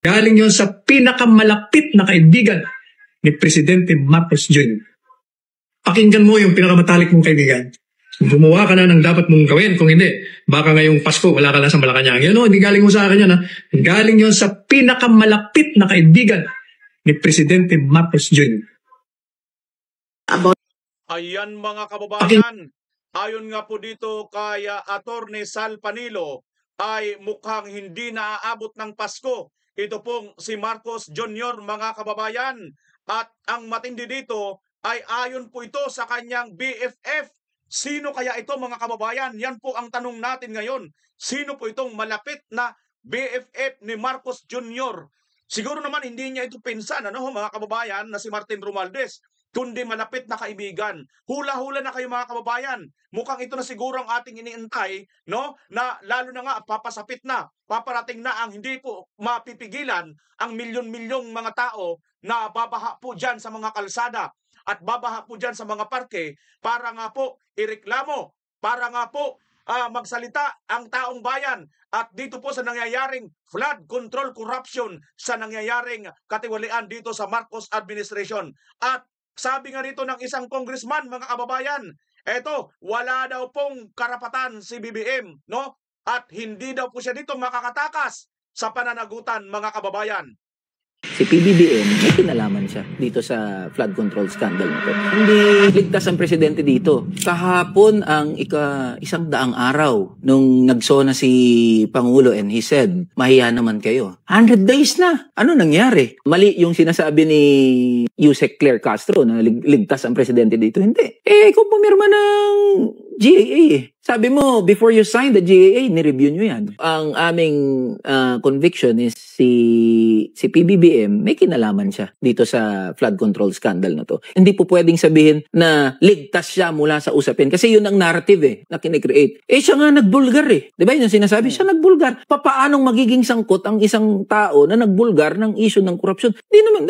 Galing yon sa pinakamalapit na kaibigan ni Presidente Marcos Jr. Pakinggan mo yung pinakamatalik mong kaibigan. Gumawa ka na ng dapat mong gawin. Kung hindi, baka ngayong Pasko, wala ka na sa Malacanang. Yan o, hindi galing mo sa akin yan. Ha? Galing yon sa pinakamalapit na kaibigan ni Presidente Marcos Jr. Ayan mga kababayan, ayon nga po dito kay Attorney Sal Panilo, ay mukhang hindi naaabot ng Pasko. Ito pong si Marcos Jr. mga kababayan. At ang matindi dito ay ayon po ito sa kanyang BFF. Sino kaya ito mga kababayan? Yan po ang tanong natin ngayon. Sino po itong malapit na BFF ni Marcos Jr.? Siguro naman hindi niya ito pinsan, mga kababayan, na si Martin Romualdez, kundi malapit na kaibigan. Hula-hula na kayo mga kababayan. Mukhang ito na siguro ang ating iniintay, no? Na lalo na nga papasapit na, paparating na ang hindi po mapipigilan ang milyon-milyong mga tao na babaha po dyan sa mga kalsada at babaha po dyan sa mga parke para nga po ireklamo, para nga po magsalita ang taong bayan at dito po sa nangyayaring flood control corruption, sa nangyayaring katiwalian dito sa Marcos administration. At sabi nga rito ng isang congressman mga kababayan, eto, wala daw pong karapatan si BBM, no? At hindi daw po siya dito makakatakas sa pananagutan mga kababayan. Si PBBM, may kinalaman siya dito sa flood control scandal na to. Hindi ligtas ang presidente dito. Kahapon ang isang daang araw nung nagsona si Pangulo and he said, mahiya naman kayo. 100 days na. Ano nangyari? Mali yung sinasabi ni Yusek Claire Castro na ligtas ang presidente dito. Hindi. Kung pumirma ng GAA Sabi mo, before you sign the GAA, ni-review nyo yan. Ang aming conviction is si PBBM, may kinalaman siya dito sa flood control scandal na to. Hindi po pwedeng sabihin na ligtas siya mula sa usapin. Kasi yun ang narrative na kinecreate. Siya nga nagbulgar Di ba yun yung sinasabi? Siya nagbulgar. Papaanong magiging sangkot ang isang tao na nagbulgar ng issue ng corruption? Di naman...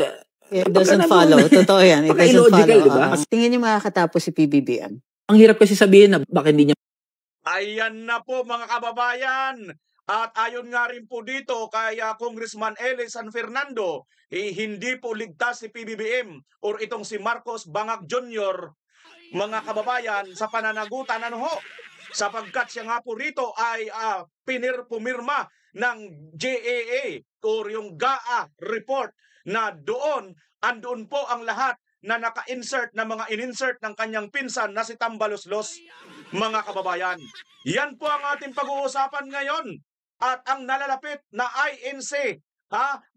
It doesn't follow. Totoo yan. It doesn't follow. Diba? Tingin niyo makakatapos si PBBM? Ang hirap kasi sabihin na baka hindi niya. Ayan na po mga kababayan. At ayon nga rin po dito kay Congressman Eli San Fernando, hindi po ligtas si PBBM or itong si Marcos Bangag Jr. mga kababayan sa pananagutan sapagkat siya nga po rito ay pumirma ng GAA or yung GAA report na andoon po ang lahat na naka-insert na mga in-insert ng kanyang pinsan na si Tambaloslos, mga kababayan. Yan po ang ating pag-uusapan ngayon. At ang nalalapit na INC,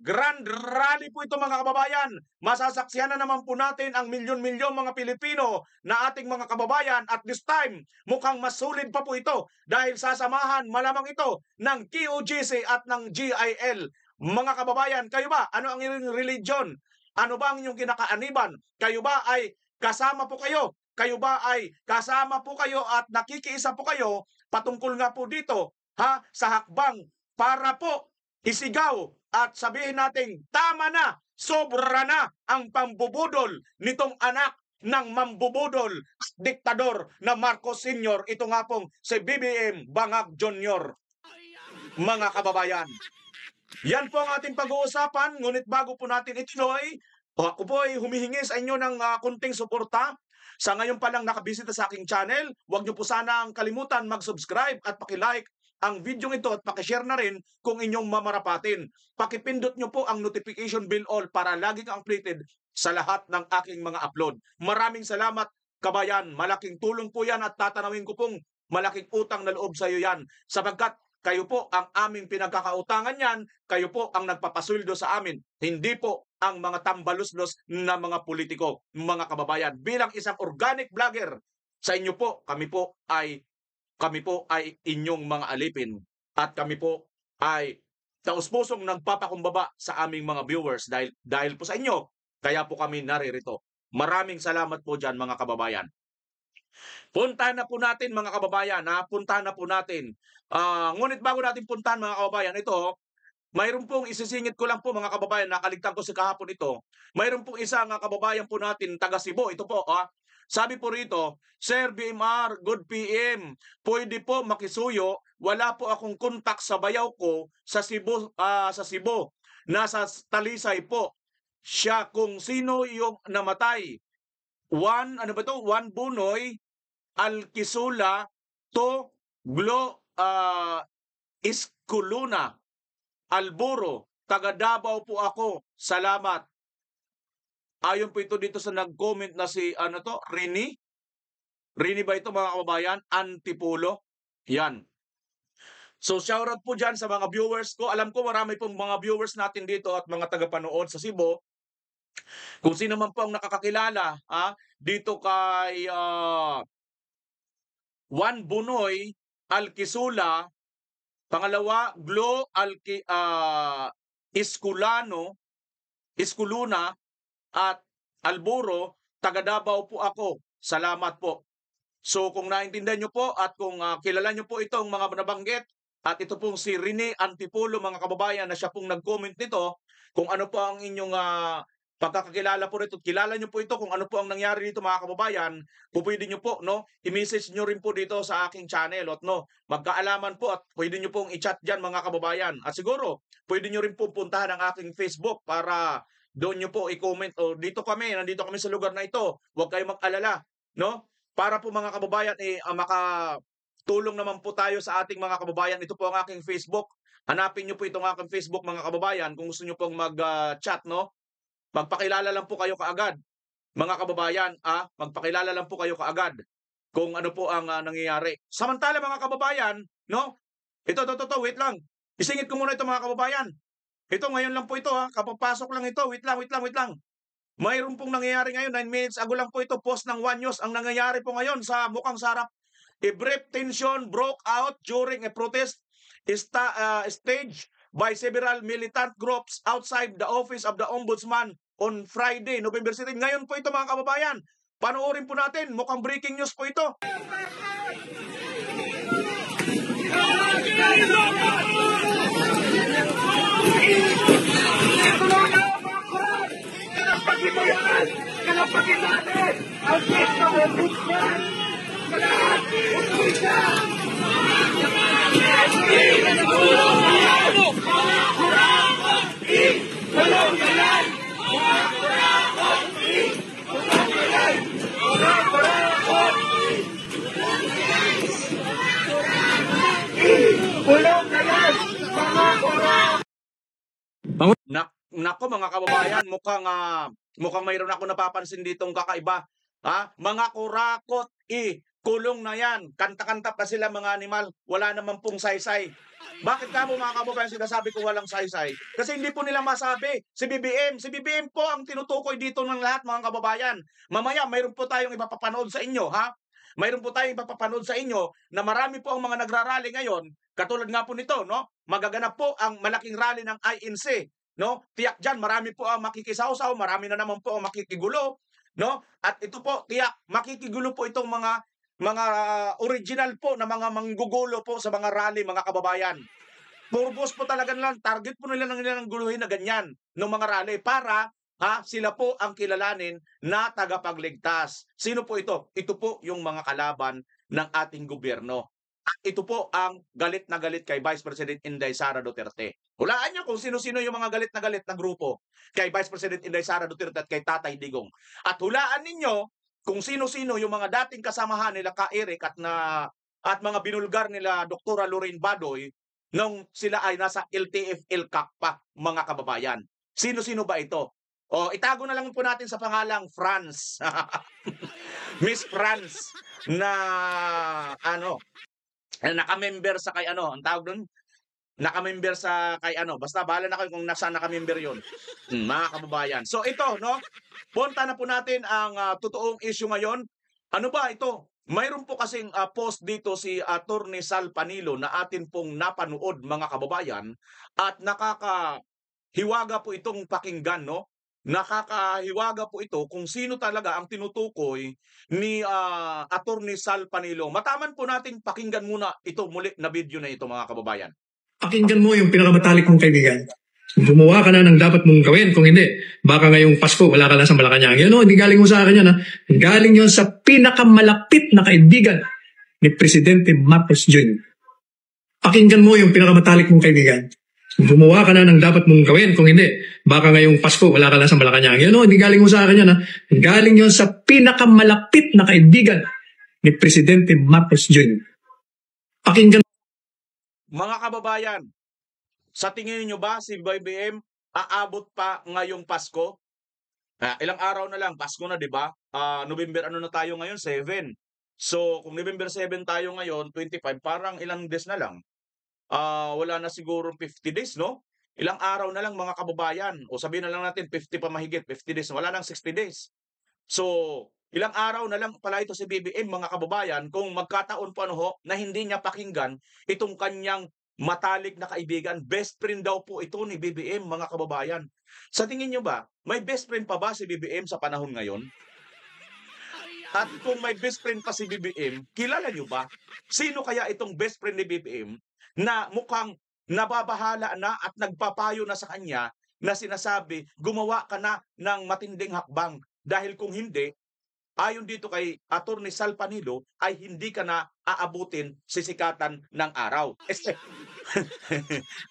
Grand Rally po ito mga kababayan. Masasaksihan na naman po natin ang milyon-milyon mga Pilipino na ating mga kababayan. At this time, mukhang mas solid pa po ito dahil sasamahan malamang ito ng QGC at ng GIL. Mga kababayan, kayo ba? Ano ang inyong religion? Ano ba ang inyong kinakaaniban? Kayo ba ay kasama po kayo? Kayo ba ay kasama po kayo at nakikiisa po kayo patungkol nga po dito sa hakbang para po isigaw at sabihin natin tama na, sobra na ang pambubudol nitong anak ng mambubudol at diktador na Marcos Sr. Ito nga pong si BBM Bangag Jr. Mga kababayan, yan po ang ating pag-uusapan. Ngunit bago po natin ituloy, ako po ay humihingi sa inyo ng kunting suporta. Sa ngayon pa lang nakabisita sa aking channel, huwag niyo po sanang kalimutan mag-subscribe at paki-like ang video ito at paki-share na rin kung inyong mamarapatin. Pakipindot niyo po ang notification bell all para laging updated sa lahat ng aking mga upload. Maraming salamat kabayan. Malaking tulong po yan at tatanawin ko pong malaking utang na loob sa iyo yan. Sapagkat kayo po ang aming pinagkakautangan yan, kayo po ang nagpapasweldo sa amin, hindi po ang mga tambaluslos na mga politiko, mga kababayan. Bilang isang organic vlogger, sa inyo po, kami po ay inyong mga alipin. At kami po ay taus-pusong nagpapakumbaba sa aming mga viewers dahil po sa inyo, kaya po kami naririto. Maraming salamat po dyan mga kababayan. Puntahan na po natin mga kababayan, puntahan na po natin. Ngunit bago natin puntahan mga kababayan, ito, mayroon pong isisingit ko lang po mga kababayan, nakaligtan ko si kahapon ito. Mayroon pong isang kababayan po natin, taga Cebu, ito po, sabi po rito, Sir BMR, good PM, pwede po makisuyo, wala po akong kontak sa bayaw ko sa Cebu, nasa Talisay po. Siya kung sino yung namatay. Juan Bunoy Alquisula to Glo Isculuna Alburo, taga Davao po ako. Salamat. Ayon po ito dito sa nag-comment na si Rini. Rini ba ito mga kababayan? Antipolo. Yan. So shoutout po dyan sa mga viewers ko. Alam ko marami pong mga viewers natin dito at mga tagapanood sa Cebu. Kung sino man po ang nakakakilala dito kay Juan Bunoy Alquisula, pangalawa Glo Isculuna at Alburo, taga Davao po ako. Salamat po. So kung naintindihan nyo po at kung kilala nyo po itong mga nabanggit, at ito pong si Rene Antipolo mga kababayan na siya pong nag-comment nito, kung ano po ang inyong pagkakakilala po rito, kilala nyo po ito kung ano po ang nangyari dito mga kababayan, pwede nyo po i-message nyo rin po dito sa aking channel at magkaalaman po at pwede nyo pong i-chat dyan mga kababayan. At siguro pwede nyo rin po puntahan ang aking Facebook para doon nyo po i-comment o nandito kami sa lugar na ito, huwag kayong mag-alala, para po mga kababayan makatulong naman po tayo sa ating mga kababayan. Ito po ang aking Facebook. Hanapin nyo po itong aking Facebook mga kababayan kung gusto nyo pong mag-chat, magpakilala lang po kayo kaagad. Mga kababayan, magpakilala lang po kayo kaagad kung ano po ang nangyayari. Samantala mga kababayan, ito, wait lang. Isingit ko muna ito mga kababayan. Ito ngayon lang po ito kapapasok lang ito. Wait lang. Mayroon pong nangyayari ngayon, 9 minutes ago lang po ito, post ng One News. Ang nangyayari po ngayon sa mukhang sarap, a brief tension broke out during a protest staged by several militant groups outside the office of the Ombudsman on Friday, November 17. Ngayon po ito mga kababayan, panoorin po natin, mukhang breaking news po ito. Nako mga kababayan, mukhang mayroon ako napapansin ditong kakaiba. Mga kurakot, kulong na yan. Kanta-kanta pa sila mga animal. Wala naman pong saysay. Bakit ka mo mga kababayan sinasabi ko walang saysay? Kasi hindi po nila masabi. Si BBM po ang tinutukoy dito ng lahat mga kababayan. Mamaya mayroon po tayong ipapapanood sa inyo, Mayroon po tayong ipapapanood sa inyo na marami po ang mga nagrarally ngayon. Katulad nga po nito, magaganap po ang malaking rally ng INC. Tiyak dyan, marami po ang makikisawsaw, marami na naman po ang makikigulo, At ito po, tiyak, makikigulo po itong mga original po na mga manggugulo po sa mga rally, mga kababayan. Purpose po talaga nilang, target po nila ng guluhin na ganyan ng mga rally para sila po ang kilalanin na tagapagligtas. Sino po ito? Ito po yung mga kalaban ng ating gobyerno. At ito po ang galit na galit kay Vice President Inday Sara Duterte. Hulaan niyo kung sino-sino yung mga galit na grupo kay Vice President Inday Sara Duterte at kay Tatay Digong. At hulaan ninyo kung sino-sino yung mga dating kasamahan nila Ka Eric at mga binulgar nila Dr. Lorraine Badoy nung sila ay nasa LTF-LCAC pa, mga kababayan. Sino-sino ba ito? Itago na lang po natin sa pangalang France. Miss France na naka-member sa kay ang tawag doon? Naka-member sa kay basta bahala na kayo kung nasa naka-member yun. Mga kababayan. So ito, punta na po natin ang totoong issue ngayon. Ano ba ito? Mayroon po kasing post dito si Attorney Sal Panilo na atin pong napanood mga kababayan at nakakahiwaga po itong pakinggan, Nakakahiwaga po ito kung sino talaga ang tinutukoy ni Attorney Sal Panilo. Mataman po natin pakinggan muna ito muli na video na ito mga kababayan. Pakinggan mo yung pinakamatalik mong kaibigan. Gumawa ka na ng dapat mong gawin. Kung hindi, baka ngayong Pasko wala ka na sa Malacanang. Hindi galing mo sa akin yan. Galing yun sa pinakamalapit na kaibigan ni Presidente Marcos Jr. Pakinggan mo yung pinakamatalik mong kaibigan. Gumawa ka na ng dapat mong gawin. Kung hindi, baka ngayong Pasko, wala ka na sa Malacanang. Yan o, hindi galing mo sa akin yan. Ha? Galing yun sa pinakamalapit na kaibigan ni Presidente Marcos Jr. Pakinggan. Mga kababayan, sa tingin niyo ba si BBM aabot pa ngayong Pasko? Ilang araw na lang, Pasko na, di ba? November ano na tayo ngayon? 7. So, kung November 7 tayo ngayon, 25, parang ilang days na lang. Wala na siguro 50 days, no? Ilang araw na lang mga kababayan. O sabihin na lang natin 50 pa mahigit, 50 days. Wala nang 60 days. So, ilang araw na lang pala ito si BBM mga kababayan kung magkataon po na hindi niya pakinggan itong kanyang matalik na kaibigan. Best friend daw po ito ni BBM mga kababayan. Sa tingin niyo ba, may best friend pa ba si BBM sa panahon ngayon? At kung may best friend pa si BBM, kilala niyo ba? Sino kaya itong best friend ni BBM na mukhang nababahala na at nagpapayo na sa kanya na sinasabi, gumawa ka na ng matinding hakbang. Dahil kung hindi, ayon dito kay Atty. Sal Panilo, ay hindi ka na aabutin sisikatan ng araw.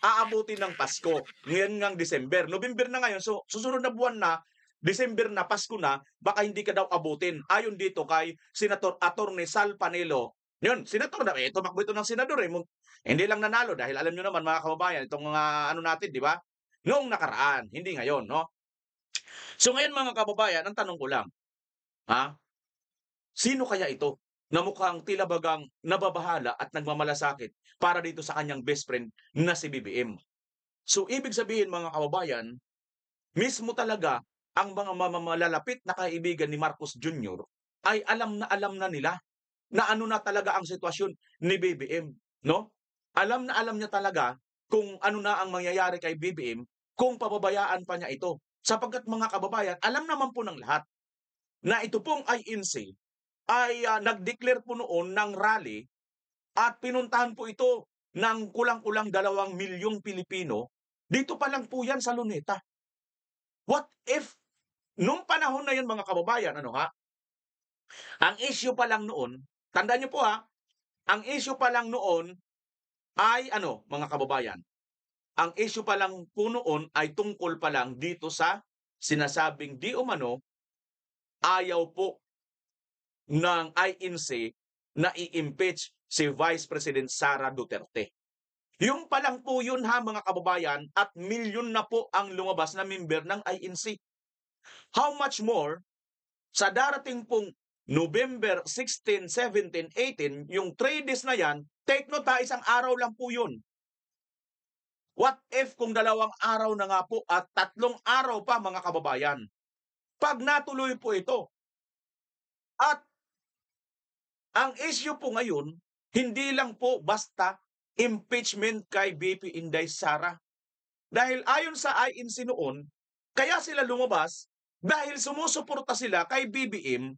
Aabutin ng Pasko. Ngayon ngang December. November na ngayon, so susunod na buwan na, December na, Pasko na, baka hindi ka daw abutin. Ayon dito kay Senator Atty. Sal Panilo. Yun, senator na, tumakbo ito ng senador. Hindi lang nanalo dahil alam nyo naman mga kababayan, itong mga natin, di ba? Noong nakaraan, hindi ngayon, no? So ngayon mga kababayan, ang tanong ko lang, sino kaya ito na mukhang tila bagang nababahala at nagmamalasakit para dito sa kanyang best friend na si BBM? So ibig sabihin mga kababayan, mismo talaga ang mga malalapit na kaibigan ni Marcos Jr. ay alam na nila na ano na talaga ang sitwasyon ni BBM, no? Alam niya talaga kung ano na ang mangyayari kay BBM kung pababayaan pa niya ito. Sapagkat mga kababayan, alam naman po ng lahat na ito pong INC ay nag-declare po noon ng rally at pinuntahan po ito ng kulang-kulang 2 milyong Pilipino. Dito pa lang po yan sa Luneta. What if, nung panahon na yun mga kababayan, ang issue pa lang noon, tandaan niyo po ang issue pa lang noon ay mga kababayan, ang issue pa lang po noon ay tungkol pa lang dito sa sinasabing di umano ayaw po ng INC na i-impeach si Vice President Sara Duterte. Yung pa lang po yun mga kababayan, at milyon na po ang lumabas na member ng INC. How much more sa darating pong November 16, 17, 18, yung 3 days na yan, take note isang araw lang po yun. What if kung 2 araw na nga po at 3 araw pa mga kababayan? Pag natuloy po ito, at ang issue po ngayon, hindi lang po basta impeachment kay BP Inday Sara. Dahil ayon sa INC noon, kaya sila lumabas dahil sumusuporta sila kay BBM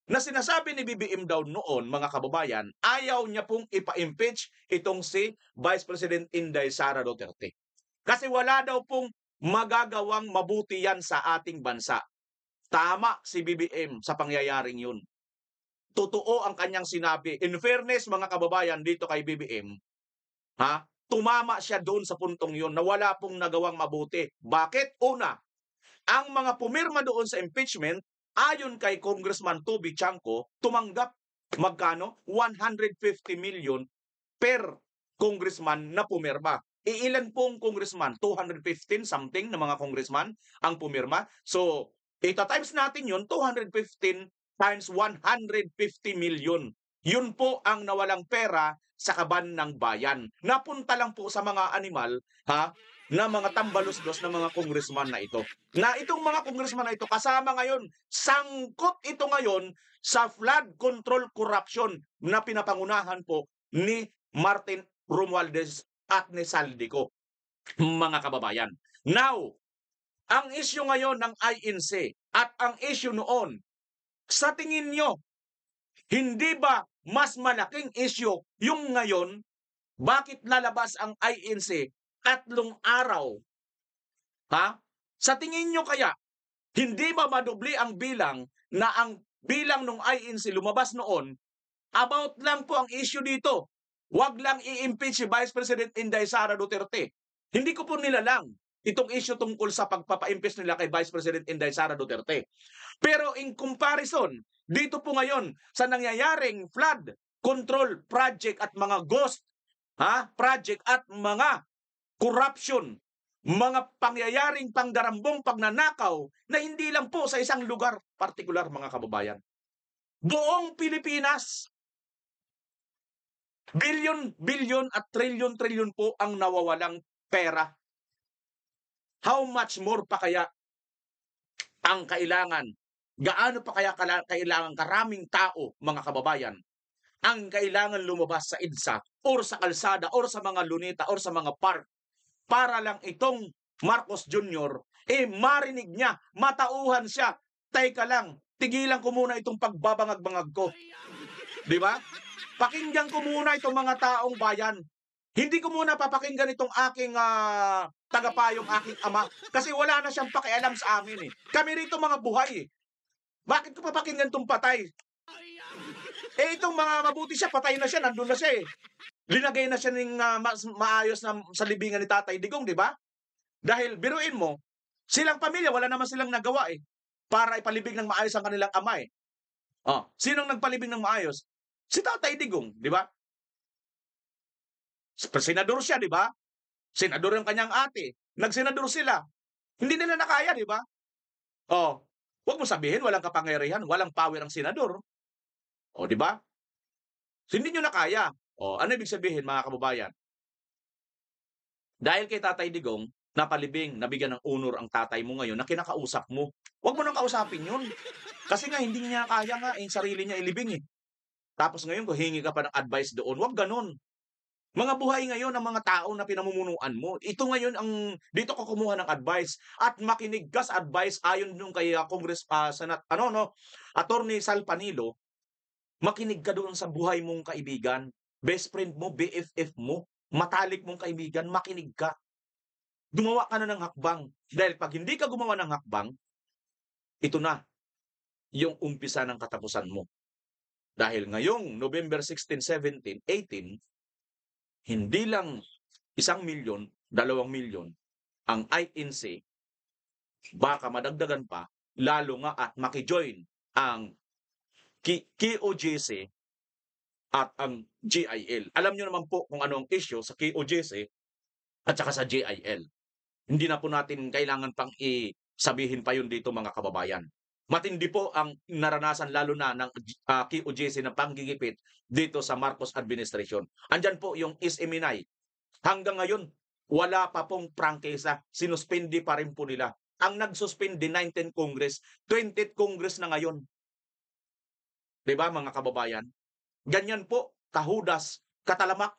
na sinasabi ni BBM daw noon, mga kababayan, ayaw niya pong ipa-impeach itong si Vice President Inday Sara Duterte. Kasi wala daw pong magagawang mabuti yan sa ating bansa. Tama si BBM sa pangyayaring yun. Totoo ang kanyang sinabi. In fairness, mga kababayan, dito kay BBM, tumama siya doon sa puntong yun na wala pong nagawang mabuti. Bakit? Una, ang mga pumirma doon sa impeachment, ayon kay Congressman Toby Chanco, tumanggap magkano? 150 million per congressman na pumirma. Iilan pong congressman? 215 something na mga congressman ang pumirma. So, ita-times natin yun, 215 times 150 million. Yun po ang nawalang pera sa kaban ng bayan. Napunta lang po sa mga animal, na mga tambalusdos na mga congressman na ito. Na itong mga congressman na ito kasama ngayon, sangkot ito ngayon sa flood control corruption na pinapangunahan po ni Martin Romualdez at ni Saldico, mga kababayan. Now, ang issue ngayon ng INC at ang issue noon, sa tingin nyo, hindi ba mas malaking issue yung ngayon? Bakit lalabas ang INC 3 araw? Sa tingin nyo kaya, hindi ba madubli ang bilang na ang bilang ng INC lumabas noon? About lang po ang issue dito. Huwag lang i-impeach si Vice President Inday Sara Duterte. Hindi ko po nilalang itong issue tungkol sa pagpapa-impeach nila kay Vice President Inday Sara Duterte. Pero in comparison, dito po ngayon sa nangyayaring flood control project at mga ghost project at mga corruption, mga pangyayaring pangdarambong pagnanakaw na hindi lang po sa isang lugar partikular, mga kababayan. Buong Pilipinas, bilyon at trilyon po ang nawawalang pera. How much more pa kaya ang kailangan? Gaano pa kaya kailangan karaming tao, mga kababayan, ang kailangan lumabas sa EDSA or sa kalsada or sa mga luneta or sa mga park para lang itong Marcos Jr. Marinig niya, matauhan siya. Teka lang, tigilan ko muna itong pagbabangag-bangag ko. Di ba? Pakinggan ko muna itong mga taong bayan. Hindi ko muna papakinggan itong aking tagapayong aking ama kasi wala na siyang pakialam sa amin. Kami rito mga buhay. Bakit ko papakinggan itong patay? Itong mga mabuti siya, patay na siya, nandun na siya Linagay na siya ng maayos na sa libingan ni Tatay Digong, di ba? Dahil biruin mo, silang pamilya, wala naman silang nagawa para ipalibing ng maayos ang kanilang ama sinong nagpalibing ng maayos? Si Tatay Digong, di ba? Senador siya, di ba? Senador yung kanyang ate. Nagsenador sila. Hindi nila nakaya, di ba? Huwag mo sabihin, walang kapangyarihan, walang power ang senador. Di ba? Hindi nyo nakaya. Ano ibig sabihin, mga kababayan? Dahil kay Tatay Digong, napalibing, nabigyan ng honor ang tatay mo ngayon na kinakausap mo. Huwag mo nang kausapin yun. Kasi nga, hindi niya kaya nga, yung sarili niya ilibing Tapos ngayon, kung hingi ka pa ng advice doon, huwag ganun. Mga buhay ngayon ng mga tao na pinamumunuan mo. Ito ngayon dito ko kumuha ng advice at makinig ka sa advice ayon nung kay Attorney Sal Panilo. Makinig ka doon sa buhay mong kaibigan, best friend mo, BFF mo, matalik mong kaibigan, makinig ka. Gumawa ka na ng hakbang. Dahil pag hindi ka gumawa ng hakbang, ito na yung umpisa ng katapusan mo. Dahil ngayong November 16, 17, 18, hindi lang 1 milyon, 2 milyon ang INC, baka madagdagan pa, lalo nga at makijoin ang KOJC at ang GIL. Alam nyo naman po kung ano ang issue sa KOJC at saka sa GIL. Hindi na po natin kailangan pang sabihin pa yun dito, mga kababayan. Matindi po ang naranasan lalo na ng KOJC na panggigipit dito sa Marcos administration. Andyan po yung SMNI. Hanggang ngayon, wala pa pong prangkesa. Sinuspindi pa rin po nila. Ang nagsuspindi 19th Congress, 20th Congress na ngayon. Diba, mga kababayan? Ganyan po, kahudas, katalamak,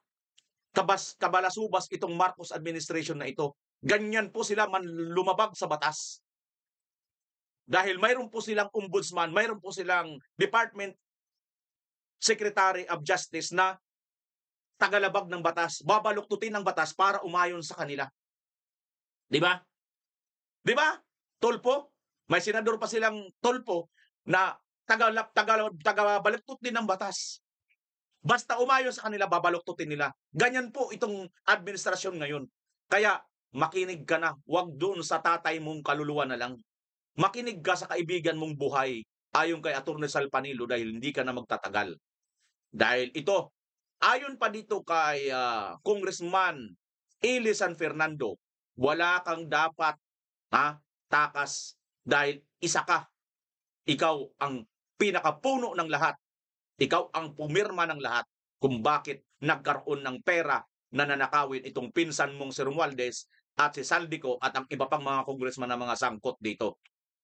kabalasubas itong Marcos administration na ito. Ganyan po sila lumabag sa batas. Dahil mayroon po silang ombudsman, mayroon po silang Department Secretary of Justice na tagalabag ng batas, babaluktutin ng batas para umayon sa kanila. Di ba? Di ba? Tulpo? May senador pa silang tulpo na tagabaluktot din ng batas. Basta umayon sa kanila, babaluktutin nila. Ganyan po itong administrasyon ngayon. Kaya makinig ka na, wag doon sa tatay mong kaluluwa na lang. Makinig ka sa kaibigan mong buhay ayon kay Atty. Sal Panilo dahil hindi ka na magtatagal. Dahil ito, ayon pa dito kay Congressman Eli San Fernando, wala kang dapat takas dahil isa ka. Ikaw ang pinakapuno ng lahat. Ikaw ang pumirma ng lahat kung bakit nagkaroon ng pera na nanakawin itong pinsan mong si Romualdez at si Saldico at ang iba pang mga congressman na mga sangkot dito.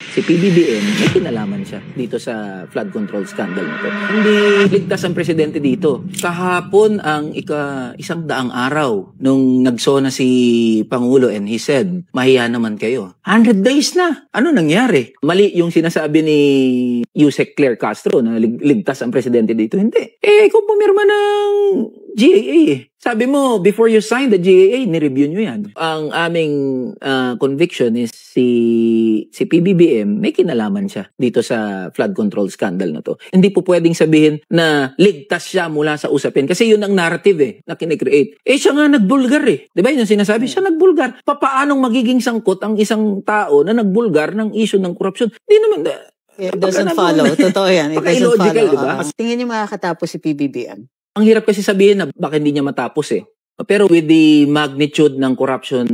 Si PBBM, may kinalaman siya dito sa flood control scandal nito. Hindi ligtas ang presidente dito. Kahapon ang 100 araw nung nagsona si Pangulo and he said, mahiya naman kayo. 100 days na. Ano nangyari? Mali yung sinasabi ni Yusek Claire Castro na ligtas ang presidente dito. Hindi. Kung pumirma ng GAA eh. Sabi mo, before you sign the GAA, nireview nyo yan. Ang aming conviction is si PBBM, may kinalaman siya dito sa flood control scandal na to. Hindi po pwedeng sabihin na ligtas siya mula sa usapin. Kasi yun ang narrative eh, na kinikreate. Eh siya nga nagbulgar eh. Diba yun yung sinasabi? Siya nagbulgar. Papaanong magiging sangkot ang isang tao na nagbulgar ng issue ng korupsyon? Di naman... It doesn't follow. Totoo yan. It doesn't Illogical, follow. diba? Tingin niyo makakatapos si PBBM? Ang hirap kasi sabihin na baka hindi niya matapos eh. Pero with the magnitude ng corruption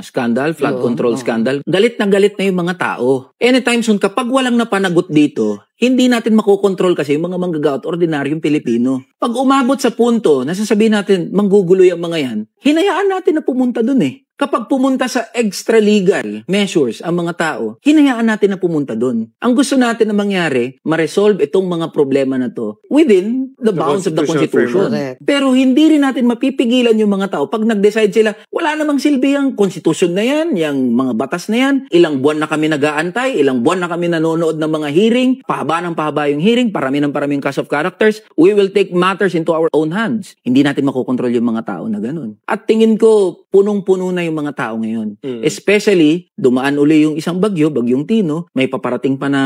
scandal, flood control scandal, galit na yung mga tao. Anytime soon, kapag walang napanagot dito, hindi natin makokontrol kasi yung mga manggagaot, ordinaryong Pilipino. Pag umabot sa punto, nasasabihin natin, manggugulo yung mga yan, hinayaan natin na pumunta dun eh. Kapag pumunta sa extra-legal measures ang mga tao, hinayaan natin na pumunta doon. Ang gusto natin na mangyari, ma-resolve itong mga problema na to within the bounds of the Constitution. Pero hindi rin natin mapipigilan yung mga tao. Pag nag-decide sila, wala namang silbi ang Constitution na yan, yung mga batas na yan, ilang buwan na kami nag-aantay, ilang buwan na kami nanonood ng mga hearing, pahaba ng pahaba yung hearing, parami ng cast of characters, we will take matters into our own hands. Hindi natin makokontrol yung mga tao na ganun. At tingin ko, punong-puno na yung mga tao ngayon. Especially, dumaan uli yung isang bagyo, Bagyong Tino, may paparating pa na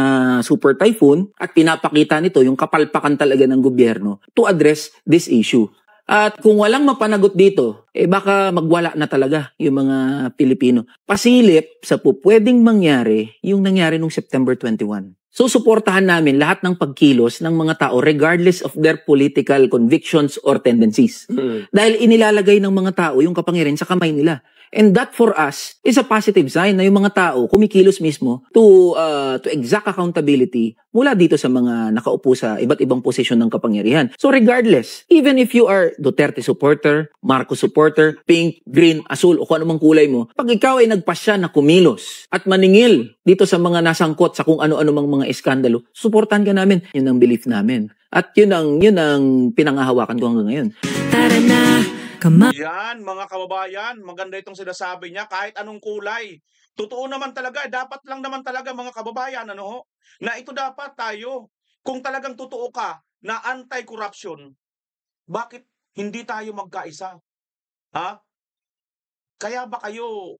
super typhoon, at pinapakita nito yung kapalpakan talaga ng gobyerno to address this issue. At kung walang mapanagot dito, baka magwala na talaga yung mga Pilipino. Pasilip sa pwedeng mangyari yung nangyari noong September 21. So, suportahan namin lahat ng pagkilos ng mga tao regardless of their political convictions or tendencies. Dahil inilalagay ng mga tao yung kapangyarihan sa kamay nila. And that for us is a positive sign na yung mga tao kumikilos mismo to exact accountability mula dito sa mga nakaupo sa iba't ibang posisyon ng kapangyarihan. So regardless, even if you are Duterte supporter, Marcos supporter, pink, green, asul o kung anumang kulay mo, pag ikaw ay nagpasya na kumilos at maningil dito sa mga nasangkot sa kung ano-ano mang mga iskandalo, suportahan ka namin. Yun ang belief namin. At yun ang pinangahawakan ko hanggang ngayon. Tara na! Yan, mga kababayan, maganda itong sinasabi niya, kahit anong kulay. Totoo naman talaga, dapat lang naman talaga mga kababayan, na ito dapat tayo, kung talagang totoo ka na anti-corruption, bakit hindi tayo magkaisa? Ha? Kaya ba kayo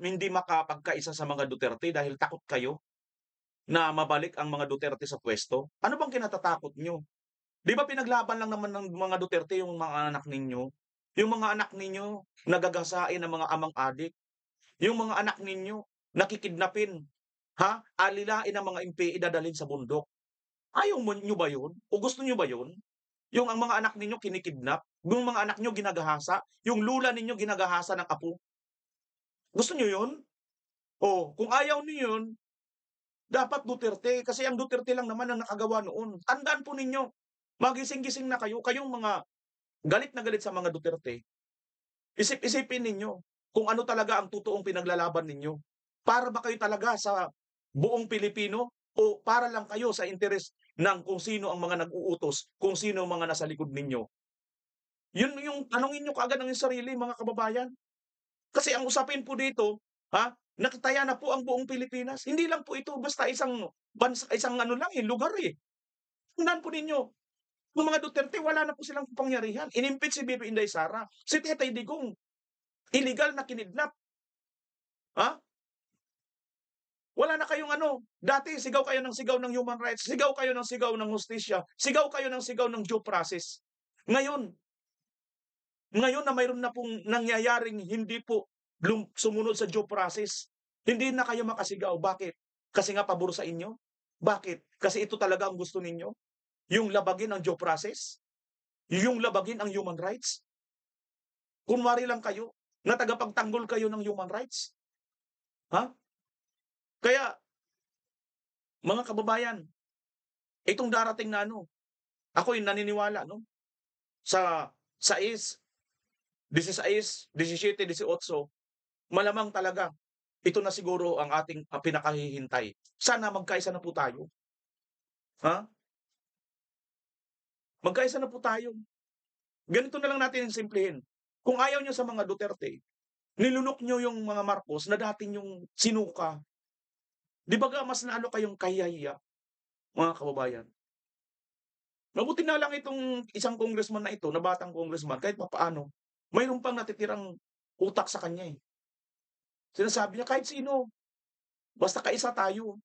hindi makapagkaisa sa mga Duterte dahil takot kayo na mabalik ang mga Duterte sa pwesto? Ano bang kinatatakot nyo? Di ba pinaglaban lang naman ng mga Duterte yung mga anak ninyo? Yung mga anak ninyo nagagasain ng mga amang adik? Yung mga anak ninyo nakikidnapin? Alilain ng mga MP idadalhin sa bundok? Ayaw nyo ba yun? O gusto nyo ba yun? Yung ang mga anak ninyo kinikidnap? Yung mga anak nyo ginagahasa? Yung lula ninyo ginagahasa ng apo? Gusto nyo yun? O, kung ayaw nyo yun, dapat Duterte. Kasi ang Duterte lang naman ang nakagawa noon. Tandaan po ninyo, magising-gising na kayo, kayong mga galit na galit sa mga Duterte. Isip-isipin ninyo kung ano talaga ang totoong pinaglalaban ninyo. Para ba kayo talaga sa buong Pilipino o para lang kayo sa interes ng kung sino ang mga nag-uutos, kung sino ang mga nasa likod ninyo? Yun yung tanongin nyo kaagad ng sarili, mga kababayan. Kasi ang usapin po dito, nakataya na po ang buong Pilipinas. Hindi lang po ito basta isang bansa, isang lugar eh. Tandaan po ninyo, yung mga Duterte, wala na po silang kapangyarihan. Inimpeach si Bibi Inday Sara. Si Tetay Digong, illegal na kinidnap. Wala na kayong dati sigaw kayo ng sigaw ng human rights, sigaw kayo ng sigaw ng hustisya, sigaw kayo ng sigaw ng due process. Ngayon na mayroon na pong nangyayaring hindi po sumunod sa due process, hindi na kayo makasigaw. Bakit? Kasi nga pabor sa inyo? Bakit? Kasi ito talaga ang gusto ninyo? Yung labagin ang due process? Yung labagin ang human rights? Kunwari lang kayo na tagapagtanggol kayo ng human rights? Kaya, mga kababayan, itong darating na ako'y naniniwala sa 16, 17, 18, malamang talaga ito na siguro ang ating pinakahihintay. Sana magkaisa na po tayo. Magkaisa na po tayo. Ganito na lang natin simplihin. Kung ayaw nyo sa mga Duterte, nilunok nyo yung mga Marcos na dating yung sinuka. Di ba mas lalo kayong kahihiya, mga kababayan? Mabuti na lang itong isang congressman na ito, na batang congressman, kahit papaano, mayroon pang natitirang utak sa kanya eh. Sinasabi niya, kahit sino, basta kaisa tayo.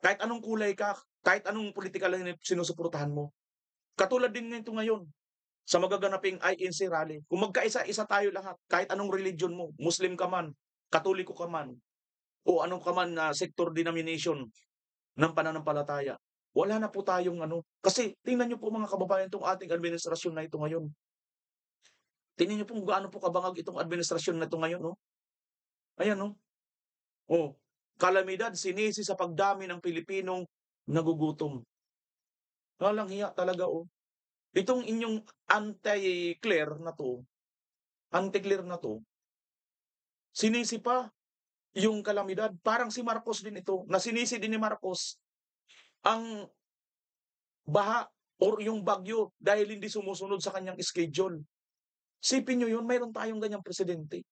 Kahit anong kulay ka, kahit anong politikal na sinusuportahan mo. Katulad din nito ngayon, sa magaganaping INC rally. Kung magkaisa-isa tayo lahat, kahit anong religion mo, Muslim ka man, Katoliko ka man, o anong ka man na sector denomination ng pananampalataya, wala na po tayong ano. Kasi tingnan niyo po mga kababayan itong ating administrasyon na ito ngayon. Tingnan niyo po kung gaano po kabangag itong administrasyon na ito ngayon. No? Ayan, no? Oh, kalamidad, sinisi sa pagdami ng Pilipinong nagugutom. Walang hiya talaga, oh. Itong inyong anti-clear na to, sinisi pa yung kalamidad. Parang si Marcos din ito, na sinisi din ni Marcos ang baha or yung bagyo dahil hindi sumusunod sa kanyang schedule. Sipin nyo yun, mayroon tayong ganyang presidente.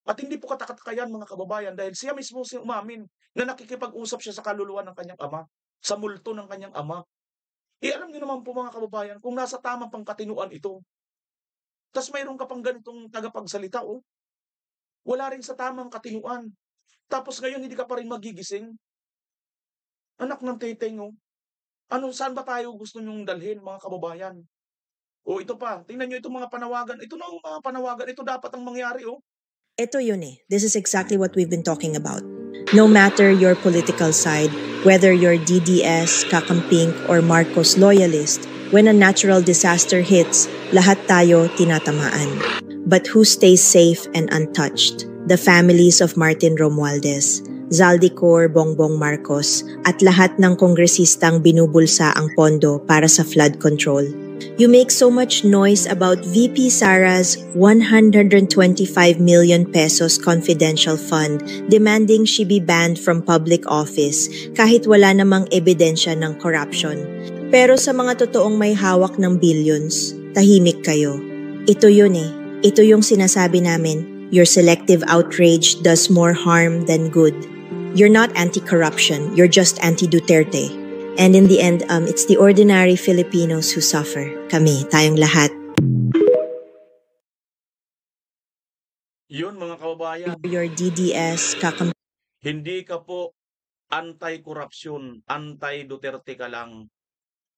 At hindi po katakatakayan mga kababayan dahil siya mismo si umamin na nakikipag-usap siya sa kaluluwa ng kanyang ama, sa multo ng kanyang ama. Alam niyo naman po mga kababayan, kung nasa tamang pangkatinuan ito, tas mayroon ka pang ganitong tagapagsalita, oh. Wala rin sa tamang katinuan. Tapos ngayon hindi ka pa rin magigising. Anak ng teteng, oh. Saan ba tayo gusto nyong dalhin mga kababayan? O ito pa, tingnan nyo itong mga panawagan. Ito na mga panawagan, ito dapat ang mangyari, oh. Ito yun eh. This is exactly what we've been talking about. No matter your political side, whether you're DDS, Kakampink, or Marcos loyalist, when a natural disaster hits, lahat tayo tinatamaan. But who stays safe and untouched? The families of Martin Romualdez, Zaldicor, Bongbong Marcos, at lahat ng kongresistang binubulsa ang pondo para sa flood control. You make so much noise about VP Sara's 125 million pesos confidential fund demanding she be banned from public office kahit wala namang ebidensya ng corruption. Pero sa mga totoong may hawak ng billions, tahimik kayo. Ito yun eh. Ito yung sinasabi namin. Your selective outrage does more harm than good. You're not anti-corruption. You're just anti-Duterte. And in the end, it's the ordinary Filipinos who suffer. Kami, tayong lahat. Yun mga kababayan. Your DDS, Hindi ka po anti-corruption, anti-Duterte ka lang.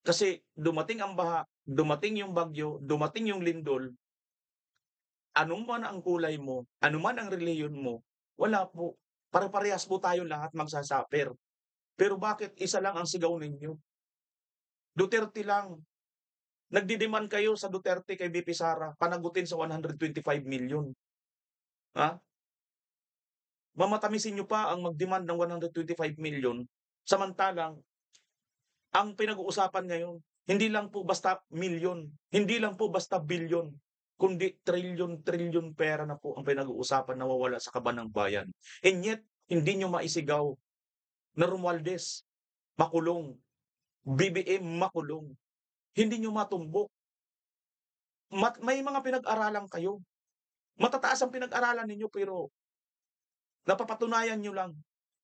Kasi dumating ang baha, dumating yung bagyo, dumating yung lindol, anuman ang kulay mo, anuman ang reliyon mo, wala po. Pare-parehas po tayo lahat magsasuffer. Pero bakit isa lang ang sigaw ninyo? Duterte lang. Nagdidiman kayo sa Duterte kay VP Sara, panagutin sa 125 million. Ha? Mamatamisin nyo pa ang mag-demand ng 125 million, samantalang ang pinag-uusapan ngayon, hindi lang po basta milyon, hindi lang po basta bilyon, kundi trilyon pera na po ang pinag-uusapan na nawawala sa kaban ng bayan. And yet, hindi nyo maisigaw na Romualdez, makulong. BBM, makulong. Hindi nyo matumbok. May mga pinag-aralan kayo. Matataas ang pinag-aralan ninyo pero napapatunayan nyo lang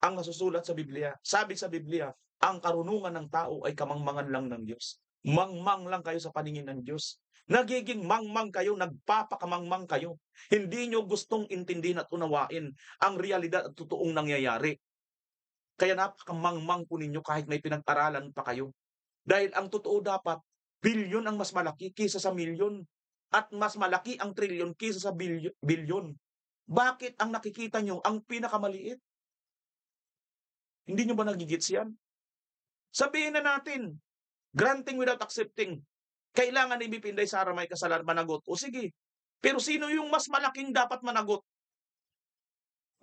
ang nasusulat sa Biblia. Sabi sa Biblia, ang karunungan ng tao ay kamangmangan lang ng Diyos. Mangmang lang kayo sa paningin ng Diyos. Nagiging mangmang kayo, nagpapakamangmang kayo. Hindi nyo gustong intindihin at unawain ang realidad at totoong nangyayari. Kaya napakamangmang po ninyo kahit may pinag-aralan pa kayo. Dahil ang totoo dapat, bilyon ang mas malaki kaysa sa milyon. At mas malaki ang trilyon kaysa sa bilyon. Bakit ang nakikita nyo ang pinakamaliit? Hindi nyo ba nagigits yan? Sabihin na natin, granting without accepting. Kailangan ni VP Inday Sara may kasalanan managot. O sige, pero sino yung mas malaking dapat managot?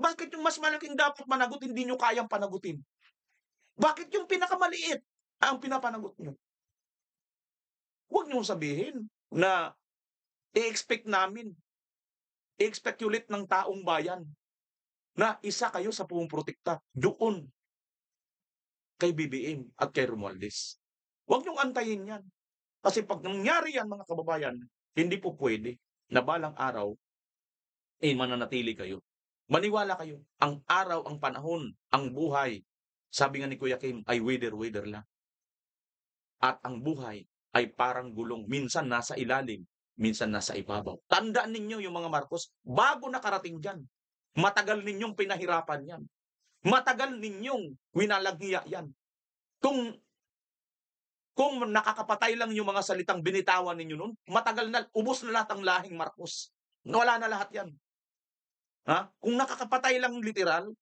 Bakit yung mas malaking dapat managot hindi nyo kayang panagutin? Bakit yung pinakamaliit ang pinapanagot nyo? Huwag nyo sabihin na i-expect namin, i-expect ng taong bayan na isa kayo sa pumuprotekta doon kay BBM at kay Romualdez. Huwag nyong antayin yan. Kasi pag nangyari yan mga kababayan, hindi po pwede na balang araw mananatili kayo. Maniwala kayo, ang araw, ang panahon, ang buhay, sabi nga ni Kuya Kim, ay wither lang. At ang buhay ay parang gulong, minsan nasa ilalim, minsan nasa ibabaw. Tandaan ninyo yung mga Marcos, bago nakarating dyan, matagal ninyong pinahirapan yan. Matagal ninyong winalaghiya yan. Kung nakakapatay lang yung mga salitang binitawan ninyo noon, matagal na, ubos na lahat ang lahing Marcos. Wala na lahat yan. Ha? Kung nakakapatay lang literal,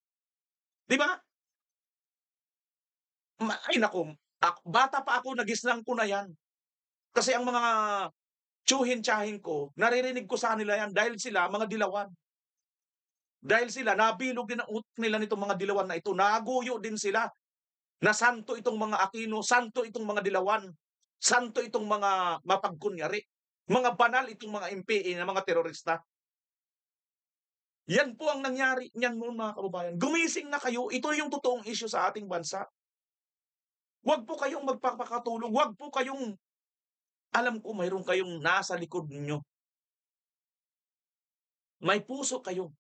di ba? Ay nako, bata pa ako, nagislang ko na yan. Kasi ang mga tsuhin-tsahin ko, naririnig ko sa kanila yan dahil sila mga dilawan. Dahil sila, nabilog din ang utak nila nitong mga dilawan na ito. Naguyo din sila na santo itong mga Aquino, santo itong mga dilawan, santo itong mga mapagkunyari, mga banal itong mga MPA na mga terorista. Yan po ang nangyari niyan mo mga kababayan. Gumising na kayo, ito yung totoong issue sa ating bansa. Huwag po kayong magpapakatulong. Huwag po kayong, alam ko mayroon kayong nasa likod ninyo. May puso kayo.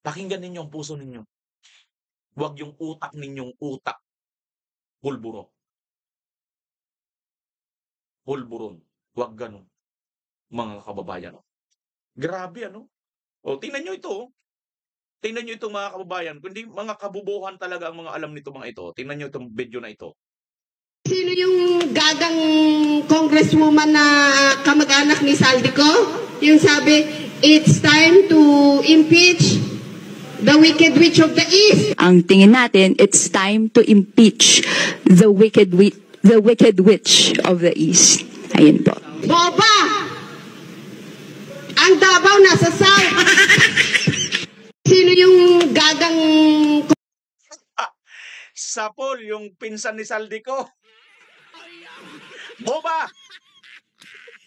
Pakinggan ninyo ang puso ninyo. Huwag yung utak ninyong utak. Pulburo. Pulburon. Huwag ganun. Mga kababayan. Grabe ano? O, tingnan nyo ito. Tingnan nyo ito mga kababayan. Kundi mga kabubuhan talaga ang mga alam nito mga ito. Tingnan nyo itong video na ito. Sino yung gagang congresswoman na kamag-anak ni Saldico? Yung sabi, it's time to impeach the wicked witch of the East. Ang tingin natin, it's time to impeach the wicked witch of the East. Ayun po. Boba! Ang Davao nasa South. Sino yung gagang Sapol, yung pinsan ni Saldico. Boba!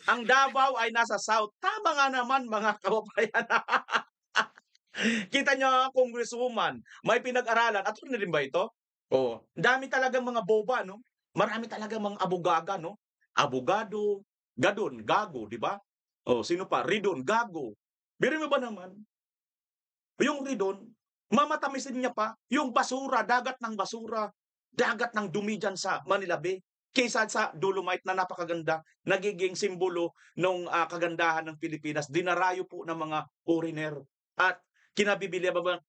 Ang Davao ay nasa South. Tama nga naman mga kababayan. Kita nyo, congresswoman, may pinag-aralan. At ano rin ba ito? Oh, dami talagang mga boba, no? Marami talagang mga abogaga, no? Abogado, gadon, gago, di ba? Oh, sino pa? Ridon, gago. Biro mo ba naman? Yung Ridon, mamatamisin niya pa yung basura, dagat ng basura, dagat ng dumi dyan sa Manila Bay, kaysa sa Dolomite na napakaganda, nagiging simbolo ng kagandahan ng Pilipinas, dinarayo po ng mga foreigner. At kinabibiliban,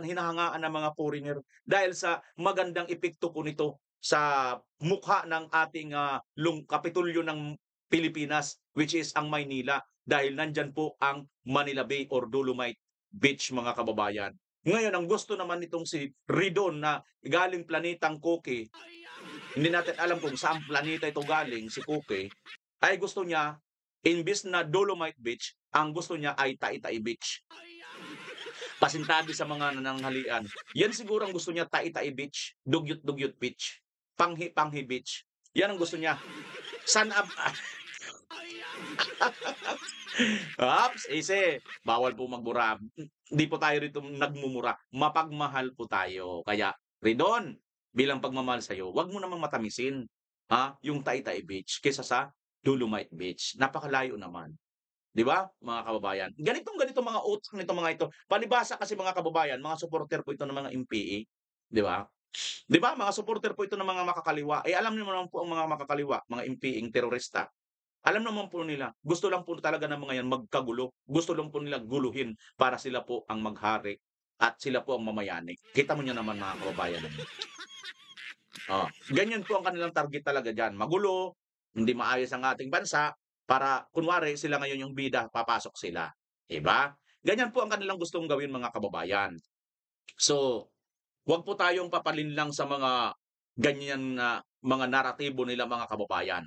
hinahangaan ng mga foreigner dahil sa magandang epekto po nito sa mukha ng ating kapitulyo ng Pilipinas, which is ang Maynila, dahil nandyan po ang Manila Bay or Dolomite Beach mga kababayan. Ngayon, ang gusto naman nitong si Ridon na galing planetang Koke, hindi natin alam kung saan planeta ito galing, si Koke, ay gusto niya, imbis na Dolomite Beach, ang gusto niya ay Tai-Tai Beach. Pasintabi sa mga nananghalian. Yan siguro ang gusto niya, Tai-Tai Beach, Dugyot-Dugyot Beach, Panghi-Panghi Beach. Yan ang gusto niya. Ops, bawal po magmura. Hindi po tayo rito nagmumura. Mapagmahal po tayo. Kaya, Ridon, bilang pagmamahal sa'yo, wag mo namang matamisin yung Tai-Tai Beach kaysa sa Dolomite Beach. Napakalayo naman. Di ba, mga kababayan? Ganito mga utak nito mga ito. Palibasa kasi mga kababayan, mga supporter po ito ng mga MPA. Di ba? Di ba, mga supporter po ito ng mga makakaliwa. Alam niyo naman po ang mga makakaliwa, mga MPing terorista. Alam naman po nila, gusto lang po talaga ng mga yan magkagulo. Gusto lang po nila guluhin para sila po ang maghari at sila po ang mamayani. Kita mo niya naman mga kababayan. Ganyan po ang kanilang target talaga dyan. Magulo, hindi maayos ang ating bansa, para kunwari sila ngayon yung bida, papasok sila. Diba? Ganyan po ang kanilang gustong gawin mga kababayan. So, huwag po tayong papalinlang sa mga ganyan na mga naratibo nila mga kababayan.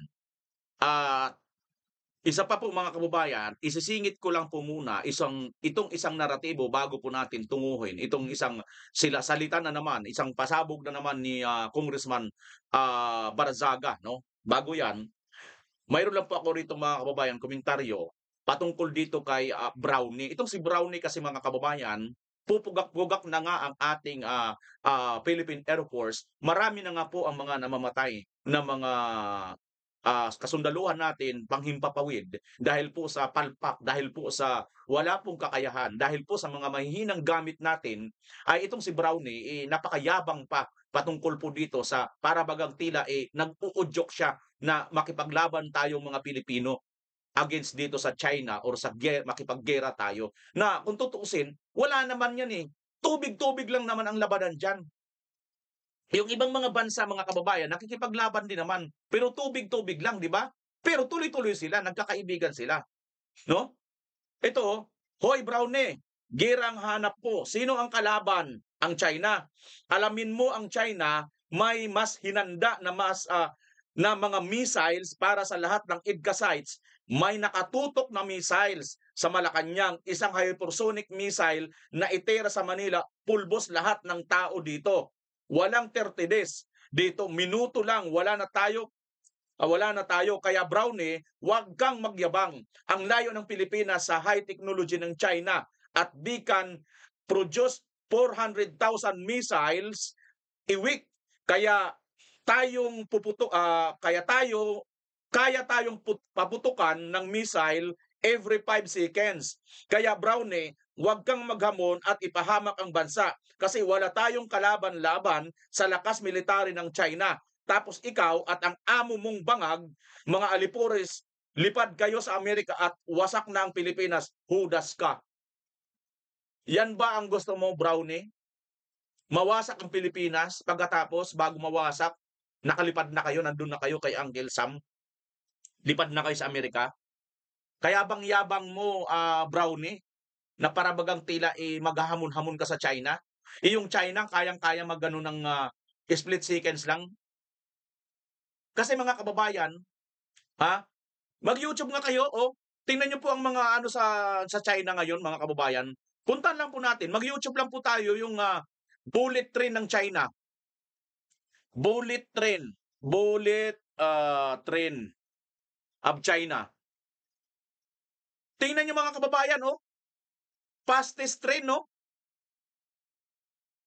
Isa pa po mga kababayan, isisingit ko lang po muna itong isang naratibo bago po natin tunguhin. Itong isang salita na naman, isang pasabog na naman ni Congressman Barzaga. No? Bago yan, mayroon lang po ako rito mga kababayan, komentaryo patungkol dito kay Brownie. Itong si Brownie kasi mga kababayan, pupugak-pugak na nga ang ating Philippine Air Force. Marami na nga po ang mga namamatay na mga kasundaluhan natin panghimpapawid dahil po sa palpak, dahil po sa wala pong kakayahan, dahil po sa mga mahihinang gamit natin, ay itong si Brownie napakayabang pa patungkol po dito sa para bagang tila nag-uudyok siya na makipaglaban tayong mga Pilipino against dito sa China or sa makipaggera tayo. Na kung tutuusin, wala naman yan eh. Tubig-tubig lang naman ang labanan dyan. Yung ibang mga bansa, mga kababayan, nakikipaglaban din naman. Pero tubig-tubig lang, di ba? Pero tuloy-tuloy sila, nagkakaibigan sila. No? Ito, hoy Brownie, gerang hanap po. Sino ang kalaban? Ang China. Alamin mo ang China, may mas hinanda na na mga missiles para sa lahat ng EDCA sites. May nakatutok na missiles sa Malacanang, isang hypersonic missile na itera sa Manila, pulbos lahat ng tao dito. Walang 30 days. Dito, minuto lang, wala na tayo. Kaya Brownie, huwag kang magyabang. Ang layo ng Pilipinas sa high technology ng China at di can produce 400,000 missiles a week. Kaya tayong paputukan ng missile every 5 seconds. Kaya Brownie, huwag kang maghamon at ipahamak ang bansa kasi wala tayong kalaban-laban sa lakas military ng China. Tapos ikaw at ang amo mong bangag, mga alipores, lipad kayo sa Amerika at wasak na ang Pilipinas, hudas ka. Yan ba ang gusto mo, Brownie? Mawasak ang Pilipinas, pagkatapos bago mawasak, nakalipad na kayo, nandun na kayo kay Uncle Sam. Lipad na kayo sa Amerika. Kaya bang yabang mo, Brownie, na para bagang tila maghahamon-hamon ka sa China? Yung China, kayang-kaya magano ng split seconds lang. Kasi mga kababayan, mag-YouTube nga kayo, tingnan nyo po ang mga sa China ngayon, mga kababayan. Puntan lang po natin, mag-YouTube lang po tayo yung bullet train ng China. Bullet train of China. Tingnan nyo mga kababayan, fastest train,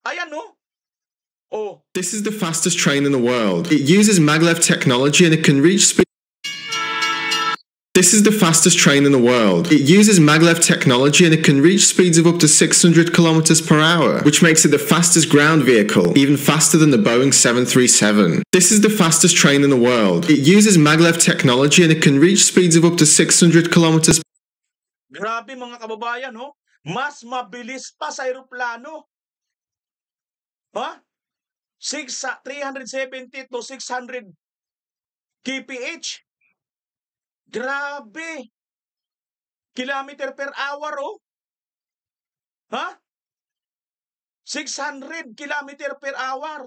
ayan, This is the fastest train in the world. It uses maglev technology and it can reach speed. This is the fastest train in the world. It uses maglev technology and it can reach speeds of up to 600 kilometers per hour, which makes it the fastest ground vehicle, even faster than the Boeing 737. This is the fastest train in the world. It uses maglev technology and it can reach speeds of up to 600 kilometers. Grabe mga kababayan, mas mabilis pa sa aeroplano. 370 to 600 kph. Grabe. Kilometer per hour, 600 kilometer per hour.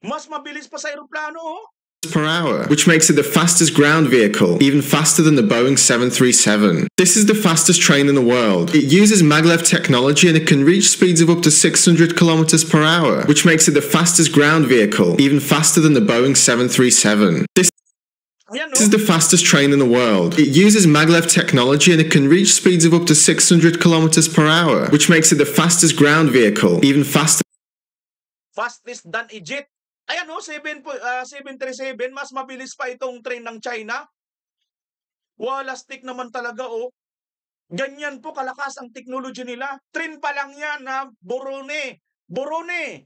Mas mabilis pa sa aeroplano, per hour, which makes it the fastest ground vehicle, even faster than the Boeing 737. This is the fastest train in the world. It uses maglev technology and it can reach speeds of up to 600 kilometers per hour, which makes it the fastest ground vehicle, even faster than the Boeing 737. This is the fastest train in the world. It uses maglev technology and it can reach speeds of up to 600 kilometers per hour, which makes it the fastest ground vehicle, even faster. Fastest than a jet. Ayan 737, mas mabilis pa itong train ng China. Wala stick naman talaga, Ganyan po kalakas ang technology nila. Train pa lang yan, Brownie. Brownie.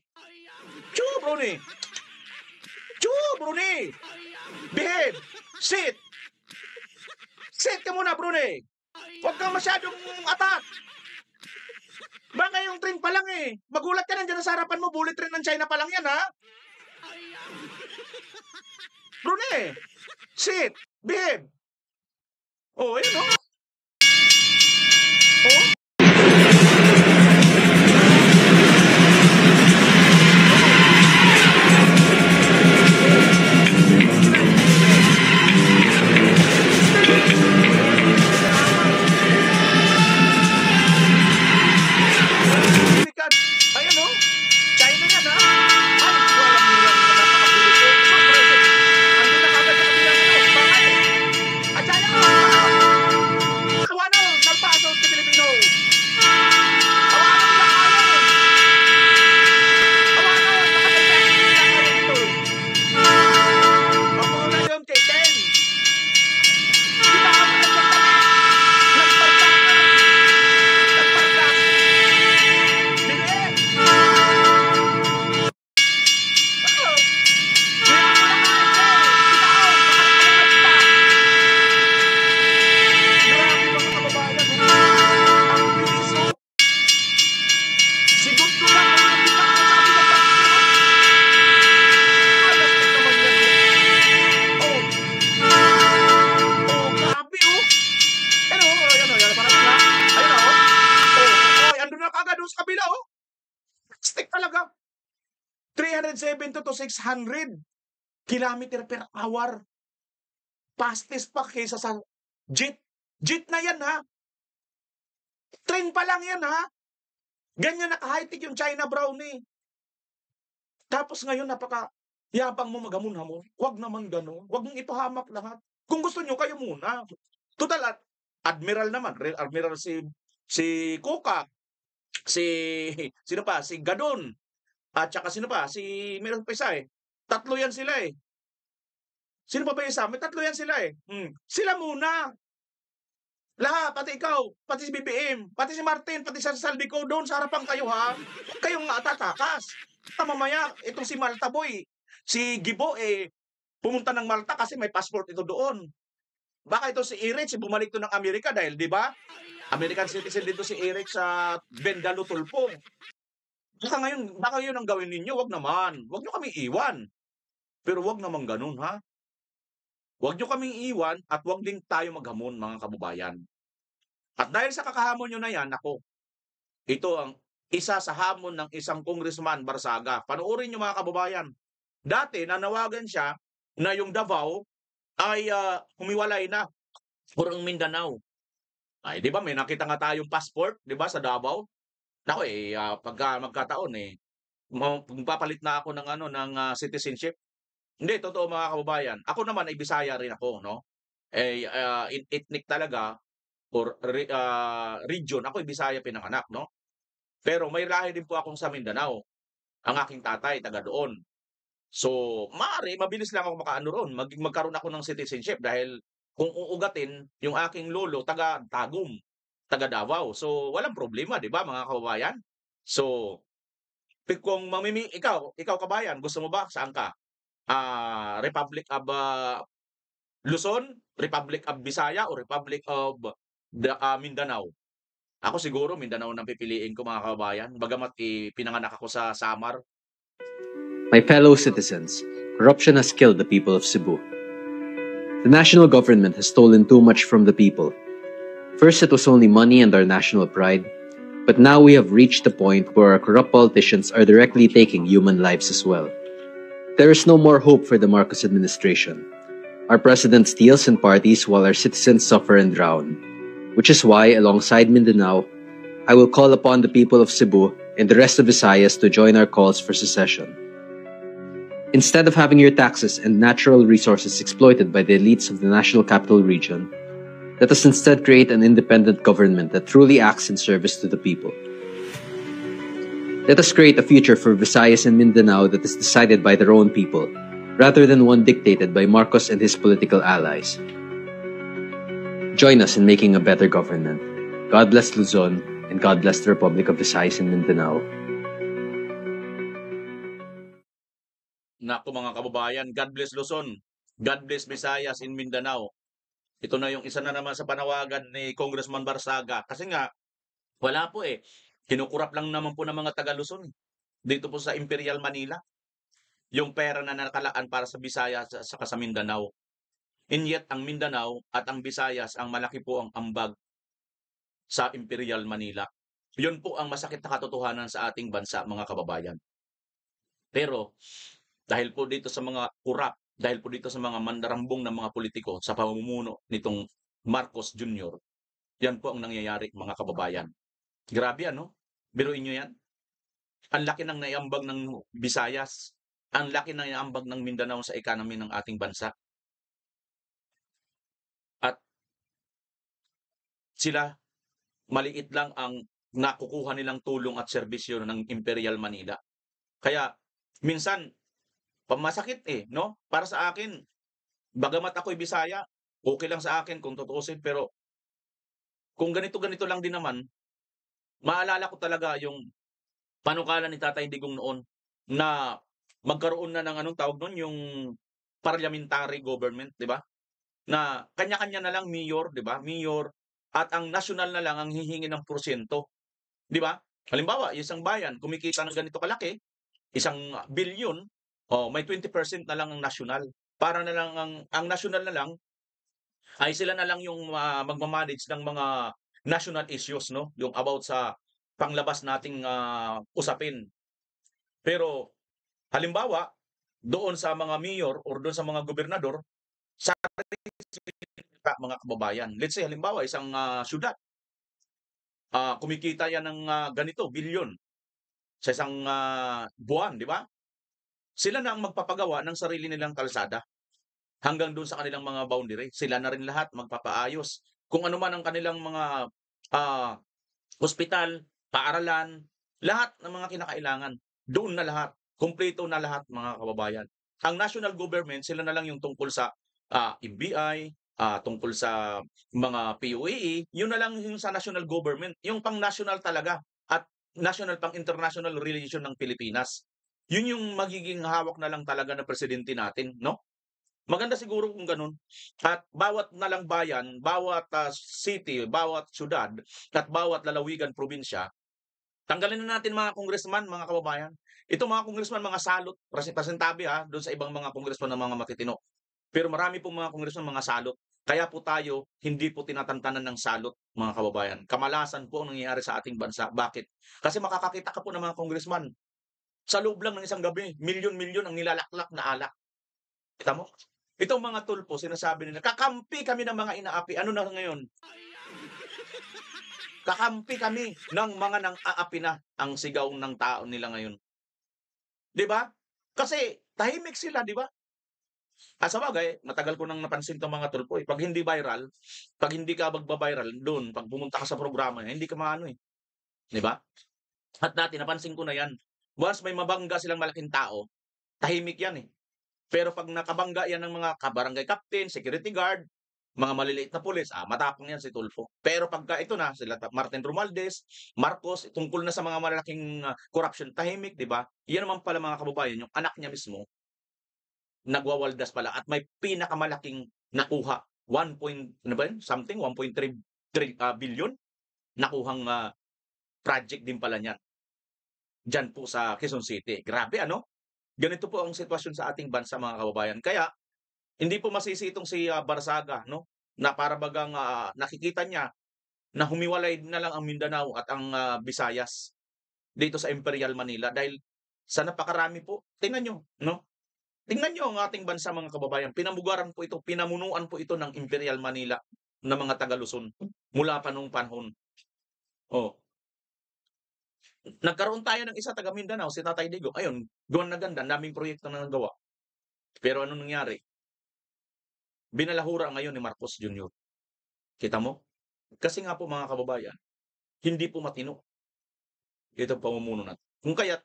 Behave. Sit ka muna, Brownie. Huwag kang masyadong atat. Baka yung train pa lang Magulat ka nandiyan sa harapan mo, bullet train ng China pa lang yan, Brownie, sit, behave. Ayun, China yan, Pilipino. Stick talaga. 370 to 600 kilometer per hour. Fastest pa kaysa sa jet. Jet na yan, ha? Train pa lang yan, ha? Ganyan naka-high-tech yung China Brownie. Tapos ngayon, yabang mo maghamon-hamon. Huwag naman gano'n. Huwag mong ipahamak lahat. Kung gusto nyo, kayo muna. Total, Admiral naman. Real Admiral si Kuka. Sino pa? Si Gadon. At saka sino pa? Meron pa isa eh. Tatlo yan sila eh. Sino pa ba isa? May tatlo yan sila eh. Sila muna. Lahat, pati ikaw, pati si BBM, pati si Martin, pati si Saldico, doon sa harapan kayo ha. Kayong atatakas. Mamaya, itong si Malta Boy, si Gibo pumunta ng Malta kasi may passport ito doon. Baka ito si Eric, bumalik to ng Amerika dahil, di ba? American citizen dito si Eric sa Bendalo Tulpo. Baka yun ang gawin ninyo, wag naman. Wag nyo kaming iwan. Pero wag naman ganun ha. Huwag nyo kaming iwan at huwag din tayo maghamon, mga kababayan. At dahil sa kakahamon nyo na yan, ito ang isa sa hamon ng isang Congressman Barsaga. Panoorin nyo, mga kababayan. Dati, nanawagan siya na yung Davao ay humiwalay na or ang Mindanao. Ay, di ba, may nakita nga tayong passport, di ba, sa Davao? Nako pagka magkataon magpapalit na ako ng citizenship. Hindi, totoo mga kababayan. Ako naman ay Bisaya rin ako, no? Ethnic talaga or region. Ako ay Bisaya pinanganak, no? Pero may lahi din po akong sa Mindanao. Ang aking tatay, taga doon. So, mabilis lang ako makaano ron. Magkaroon ako ng citizenship dahil kung uugatin, yung aking lolo, taga Tagum, taga Davao. So, walang problema, di ba mga kababayan? So, kung ikaw kabayan, gusto mo ba? Saan ka? Republic of Luzon, Republic of Visaya, o Republic of Mindanao? Ako siguro Mindanao nang pipiliin ko, mga kababayan, bagamat pinanganak ako sa Samar. My fellow citizens, corruption has killed the people of Cebu. The national government has stolen too much from the people. First, it was only money and our national pride, but now we have reached the point where our corrupt politicians are directly taking human lives as well. There is no more hope for the Marcos administration. Our president steals and parties while our citizens suffer and drown, which is why, alongside Mindanao, I will call upon the people of Cebu and the rest of Visayas to join our calls for secession. Instead of having your taxes and natural resources exploited by the elites of the National Capital Region, let us instead create an independent government that truly acts in service to the people. Let us create a future for Visayas and Mindanao that is decided by their own people, rather than one dictated by Marcos and his political allies. Join us in making a better government. God bless Luzon, and God bless the Republic of Visayas and Mindanao. Naku mga kababayan, God bless Luzon, God bless Visayas in Mindanao. Ito na yung isa na naman sa panawagan ni Congressman Barsaga. Kasi nga, wala po kinukurap lang naman po ng mga taga Luzon dito po sa Imperial Manila yung pera na nakalaan para sa Visayas at sa Mindanao. And yet, ang Mindanao at ang Visayas, ang malaki po ang ambag sa Imperial Manila. Yun po ang masakit na katotohanan sa ating bansa, mga kababayan. Pero, dahil po dito sa mga kurap, dahil po dito sa mga mandarambong ng mga politiko sa pamumuno nitong Marcos Jr., yan po ang nangyayari, mga kababayan. Grabe, ano? Biruin nyo yan. Ang laki ng naiambag ng Visayas. Ang laki ng naiambag ng Mindanao sa economy ng ating bansa. At sila, maliit lang ang nakukuha nilang tulong at serbisyo ng Imperial Manila. Kaya, minsan, pamasakit no? Para sa akin, bagamat ako'y Bisaya, okay lang sa akin kung tutuusin, pero kung ganito-ganito lang din naman, maalala ko talaga yung panukala ni Tatay Digong noon na magkaroon na ng tawag noon, yung parliamentary government, di ba? Na kanya-kanya na lang mayor, di ba? Mayor, at ang national na lang ang hihingi ng porsyento. Di ba? Halimbawa, isang bayan, kumikita ng ganito kalaki, 1 bilyon, may 20% na lang ang national. Para na lang ang national na lang, ay sila na lang yung magmamanage ng mga national issues, no? Yung about sa panglabas nating usapin Pero halimbawa, doon sa mga mayor or doon sa mga gobernador, sa mga kababayan. Let's say halimbawa isang syudad, kumikita yan ng ganito, bilyon sa isang buwan, di ba? Sila na ang magpapagawa ng sarili nilang kalsada hanggang doon sa kanilang mga boundary. Sila na rin lahat magpapaayos. Kung ano man ang kanilang mga ospital, paaralan, lahat ng mga kinakailangan, doon na lahat. Kumpleto na lahat, mga kababayan. Ang national government, sila na lang yung tungkol sa NBI, tungkol sa mga PUAE, yun na lang yung sa national government. Yung pang-national talaga at national pang-international relation ng Pilipinas. Yun yung magiging hawak na lang talaga ng presidente natin, no? Maganda siguro kung ganun. At bawat nalang bayan, bawat city, bawat syudad, at bawat lalawigan, probinsya, tanggalin na natin mga congressman, mga kababayan. Ito mga congressman, mga salot, presentabi doon sa ibang mga congressman ng mga matitino. Pero marami pong mga congressman, mga salot. Kaya po tayo, hindi po tinatantanan ng salot, mga kababayan. Kamalasan po ang nangyayari sa ating bansa. Bakit? Kasi makakakita ka po ng mga congressman. Sa loob lang ng isang gabi, milyon-milyon ang nilalaklak na alak. Kita mo? Itong mga tulpo, sinasabi nila, kakampi kami ng mga inaapi. Ano na ngayon? Kakampi kami ng mga nang-aapi na ang sigaw ng tao nila ngayon. 'Di ba? Kasi tahimik sila, 'di ba? Sa bagay, matagal ko nang napansin 'tong mga tulpo. Pag hindi viral, pag hindi ka magba-viral doon, pag pumunta ka sa programa, hindi ka maano 'di ba? At dati napansin ko na 'yan. Once may mabangga silang malaking tao, tahimik 'yan Pero pag nakabangga 'yan ng mga kabarangay captain, security guard, mga maliliit na pulis, matapang yan si Tulfo. Pero pagka ito na, sila Martin Romualdez, Marcos, tungkol na sa mga malalaking corruption, tahimik, di ba? Yan naman pala mga kababayan, yung anak niya mismo, nagwawaldas pala at may pinakamalaking nakuha, 1.3 billion nakuhang project din pala niyan. Diyan po sa Quezon City. Grabe, ano? Ganito po ang sitwasyon sa ating bansa, mga kababayan. Kaya, hindi po masisi itong si Barsaga, no? Na para bagang nakikita niya na humiwalay na lang ang Mindanao at ang Visayas dito sa Imperial Manila dahil sa napakarami po. Tingnan nyo, no? Tingnan nyo ang ating bansa, mga kababayan. Pinamugaran po ito, pinamunuan po ito ng Imperial Manila na mga taga-Luzon mula pa nung panahon. Nagkaroon tayo ng isa taga Mindanao, si Tatay Digo. Ayun, gawan na ganda, daming proyekto na nagawa. Pero ano nangyari? Binalahura ngayon ni Marcos Jr. Kita mo? Kasi nga po, mga kababayan, hindi po matino itong pamumuno natin. Kung kaya't,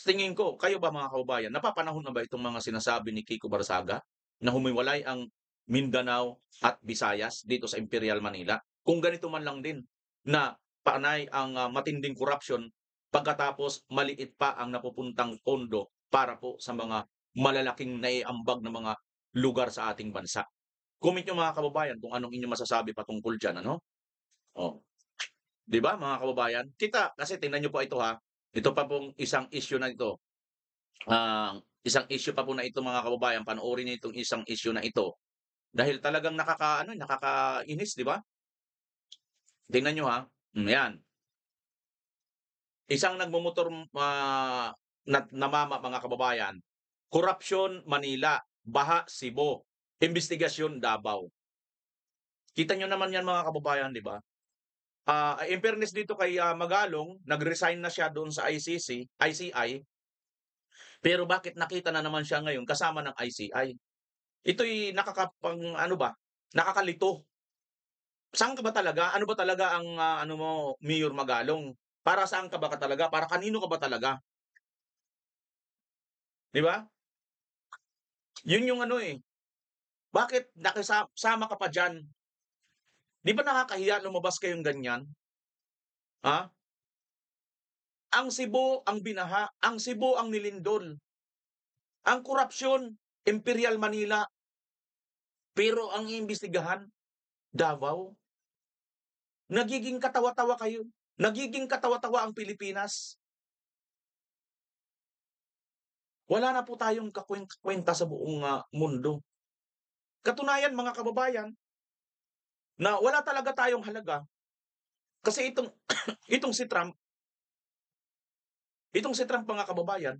tingin ko, kayo ba mga kababayan, napapanahon na ba itong mga sinasabi ni Kiko Barsaga na humiwalay ang Mindanao at Visayas dito sa Imperial Manila? Kung ganito man lang din na panay ang matinding corruption pagkatapos maliit pa ang napupuntang pondo para po sa mga malalaking naiambag na mga lugar sa ating bansa. Comment nyo, mga kababayan, kung anong inyong masasabi patungkol dyan, ano? Di ba, mga kababayan? Kasi tingnan nyo po ito, Ito pa pong isang issue na ito. Isang issue pa po na ito, mga kababayan. Panoorin niyo itong isang issue na ito. Dahil talagang nakakainis, di ba? Tingnan nyo, Yan. Isang nagmumotor namama, mga kababayan. Corruption, Manila. Baha, Cebu. Investigasyon, Davao. Kita nyo naman yan, mga kababayan, di ba? In fairness dito kay Magalong, nag-resign na siya doon sa ICI. Pero bakit nakita na naman siya ngayon kasama ng ICI? Ito'y nakakalito. Saan ka ba talaga? Ano ba talaga ang Mayor Magalong? Para saan ka ba talaga? Para kanino ka ba talaga? Di ba? Yun yung Bakit nakisama ka pa dyan? Di ba nakakahiya lumabas kayong ganyan? Ang Cebu ang binaha, ang Cebu ang nilindol. Ang korupsyon, Imperial Manila. Pero ang iimbestigahan, Davao. Nagiging katawa-tawa kayo. Nagiging katawa-tawa ang Pilipinas. Wala na po tayong kakwenta sa buong mundo. Katunayan, mga kababayan, na wala talaga tayong halaga. Kasi itong si Trump, Itong si Trump, mga kababayan,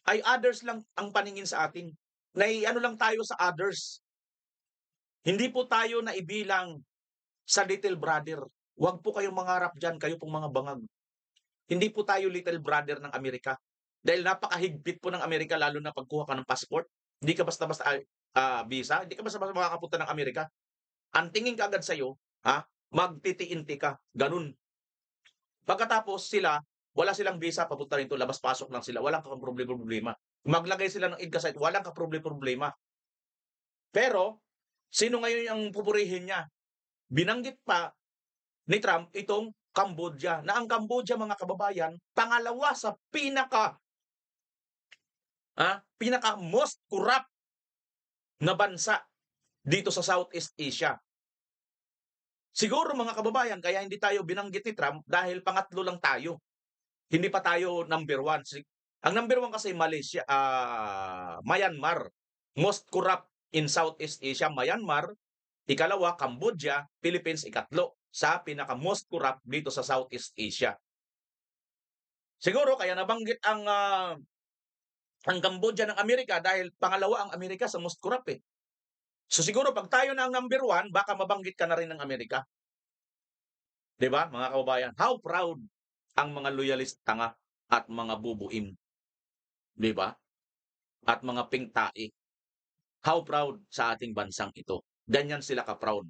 ay others lang ang paningin sa atin. Ano lang tayo sa others. Hindi po tayo na ibilang sa little brother. Huwag po kayong mangarap dyan, kayo pong mga bangag. Hindi po tayo little brother ng Amerika. Dahil napakahigpit po ng Amerika, lalo na pagkuha ka ng passport. Hindi ka basta-basta visa, hindi ka basta-basta makakapunta ng Amerika. Ang tingin ka agad sa'yo, magtitiinti ka. Ganun. Pagkatapos sila, wala silang visa, papunta rin ito, labas-pasok lang sila. Walang problema. Maglagay sila ng IDCA site, walang problema. Pero, sino ngayon ang pupurihin niya? Binanggit pa ni Trump itong Cambodia. Na ang Cambodia, mga kababayan, pangalawa sa pinaka most corrupt na bansa dito sa Southeast Asia. Siguro, mga kababayan, kaya hindi tayo binanggit ni Trump dahil pangatlo lang tayo. Hindi pa tayo number 1. Ang number 1 kasi Malaysia, Myanmar. Most corrupt in Southeast Asia, Myanmar. Ikalawa, Cambodia. Philippines, ikatlo sa pinaka most corrupt dito sa Southeast Asia. Siguro kaya nabanggit ang Cambodia ng Amerika dahil pangalawa ang Amerika sa most corrupt eh. So siguro pag tayo na ang number 1, baka mabanggit ka na rin ng Amerika. 'Di ba, mga kababayan? How proud ang mga loyalist tanga at mga bubuin. 'Di ba? At mga pingtai. How proud sa ating bansang ito. Ganyan sila ka-proud.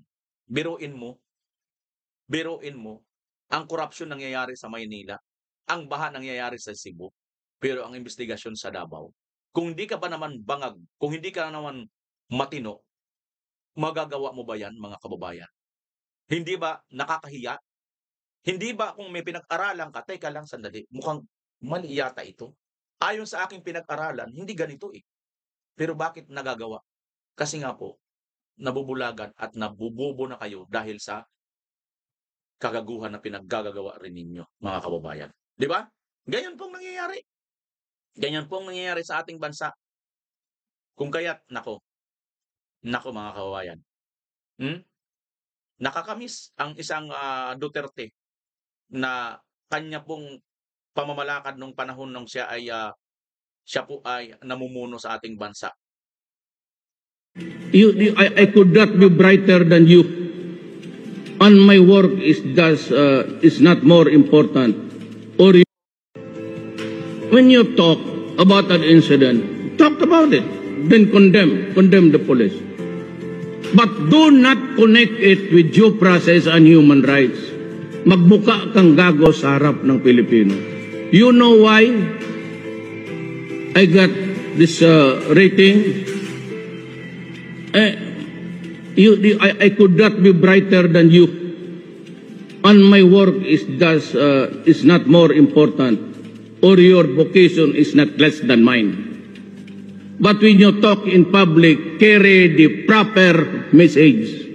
Biruin mo, ang korupsyon nangyayari sa Maynila, ang baha nangyayari sa Cebu, pero ang investigasyon sa Davao. Kung hindi ka pa naman bangag, kung hindi ka naman matino, magagawa mo ba yan, mga kababayan? Hindi ba nakakahiya? Hindi ba kung may pinag-aralan ka, teka lang sandali, mukhang mali yata ito. Ayon sa aking pinag-aralan, hindi ganito eh. Pero bakit nagagawa? Kasi nga po, nabubulagan at nabububo na kayo dahil sa kagaguhan na pinaggagawa rin ninyo, mga kababayan. Di ba? Ganyan pong nangyayari. Ganyan pong nangyayari sa ating bansa. Kung kaya't, nako mga kababayan. Nakakamiss ang isang Duterte na kanya pong pamamalakad nung panahon nung siya po ay namumuno sa ating bansa. I could not be brighter than you, and my work is not more important. Or when you talk about an incident, talk about it, then condemn the police. But do not connect it with due process and human rights. Magbuka kang gago sa harap ng Pilipino. You know why I got this rating? I could not be brighter than you, and my work is not more important, or your vocation is not less than mine. But when you talk in public, carry the proper message.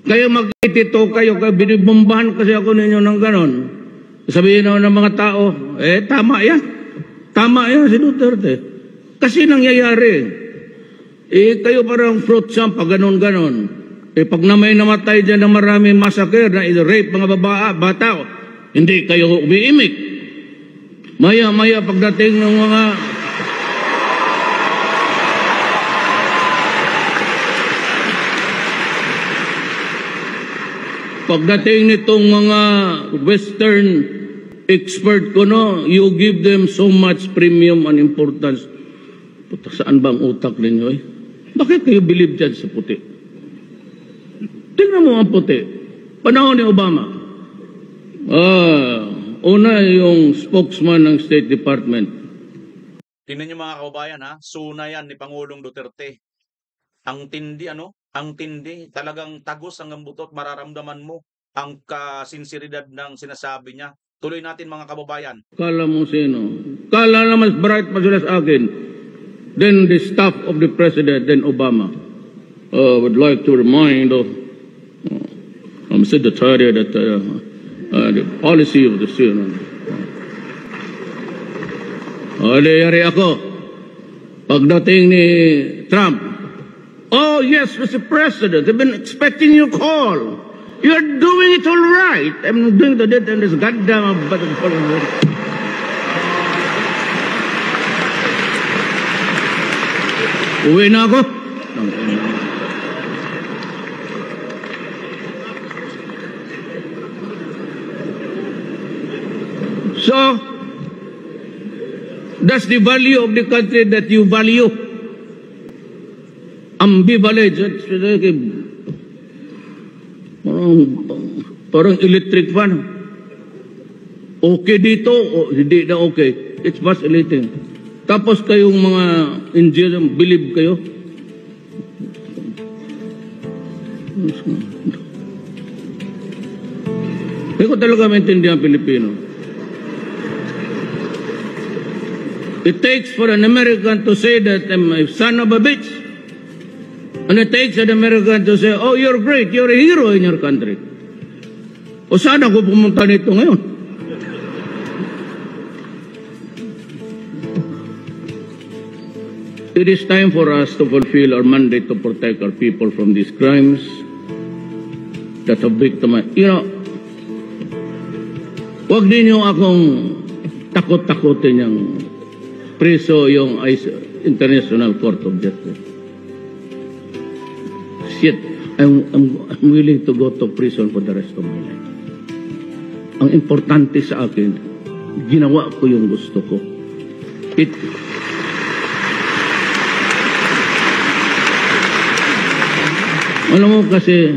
Kaya mag-itito kayo, binibombahan kasi ako ninyo ng ganon. Sabihin ng mga tao, tama yan. Tama yan si Duterte. Kasi nangyayari. Kayo parang fruit jump, pag ganon-ganon. Pag na may namatay dyan na maraming massacre, na rape mga bata, hindi kayo umiimik. Maya-maya pagdating ng mga nitong mga Western expert ko, no, you give them so much premium and importance. Puta, saan bang utak ninyo eh? Bakit kayo believe dyan sa puti? Tingnan mo ang puti. Panahon ni Obama. Una yung spokesman ng State Department. Tingnan niyo mga kababayan suna yan ni Pangulong Duterte. Ang tindi Ang tindi, talagang tagos ang butot, mararamdaman mo ang kasinsiridad ng sinasabi niya. Tuloy natin mga kababayan. Kala mo sino? Kala na mas bright pa sila sa akin than the staff of the President, than Obama. Would like to remind Secretary that the policy of the Senate. Yari ako. Pagdating ni Trump, oh, yes, Mr. President, I've been expecting your call. You're doing it all right. I'm doing the dead and this goddamn button. Uwi na ako. So, that's the value of the country that you value. Ambivalent. Parang electric fan. Okay dito, o hindi na okay. It's vacillating. Tapos kayong mga Indian, believe kayo? Hindi ko talaga maintindihan Pilipino. It takes for an American to say that I'm a son of a bitch. And it takes an American to say, oh, you're great, you're a hero in your country. O saan ako pumunta nito ngayon? It is time for us to fulfill our mandate to protect our people from these crimes that have victimized. You know, huwag ninyo akong takot-takotin yung preso yung International Court of Justice. Shit, I'm willing to go to prison for the rest of my life. Ang importante sa akin, ginawa ko yung gusto ko. Alam mo kasi,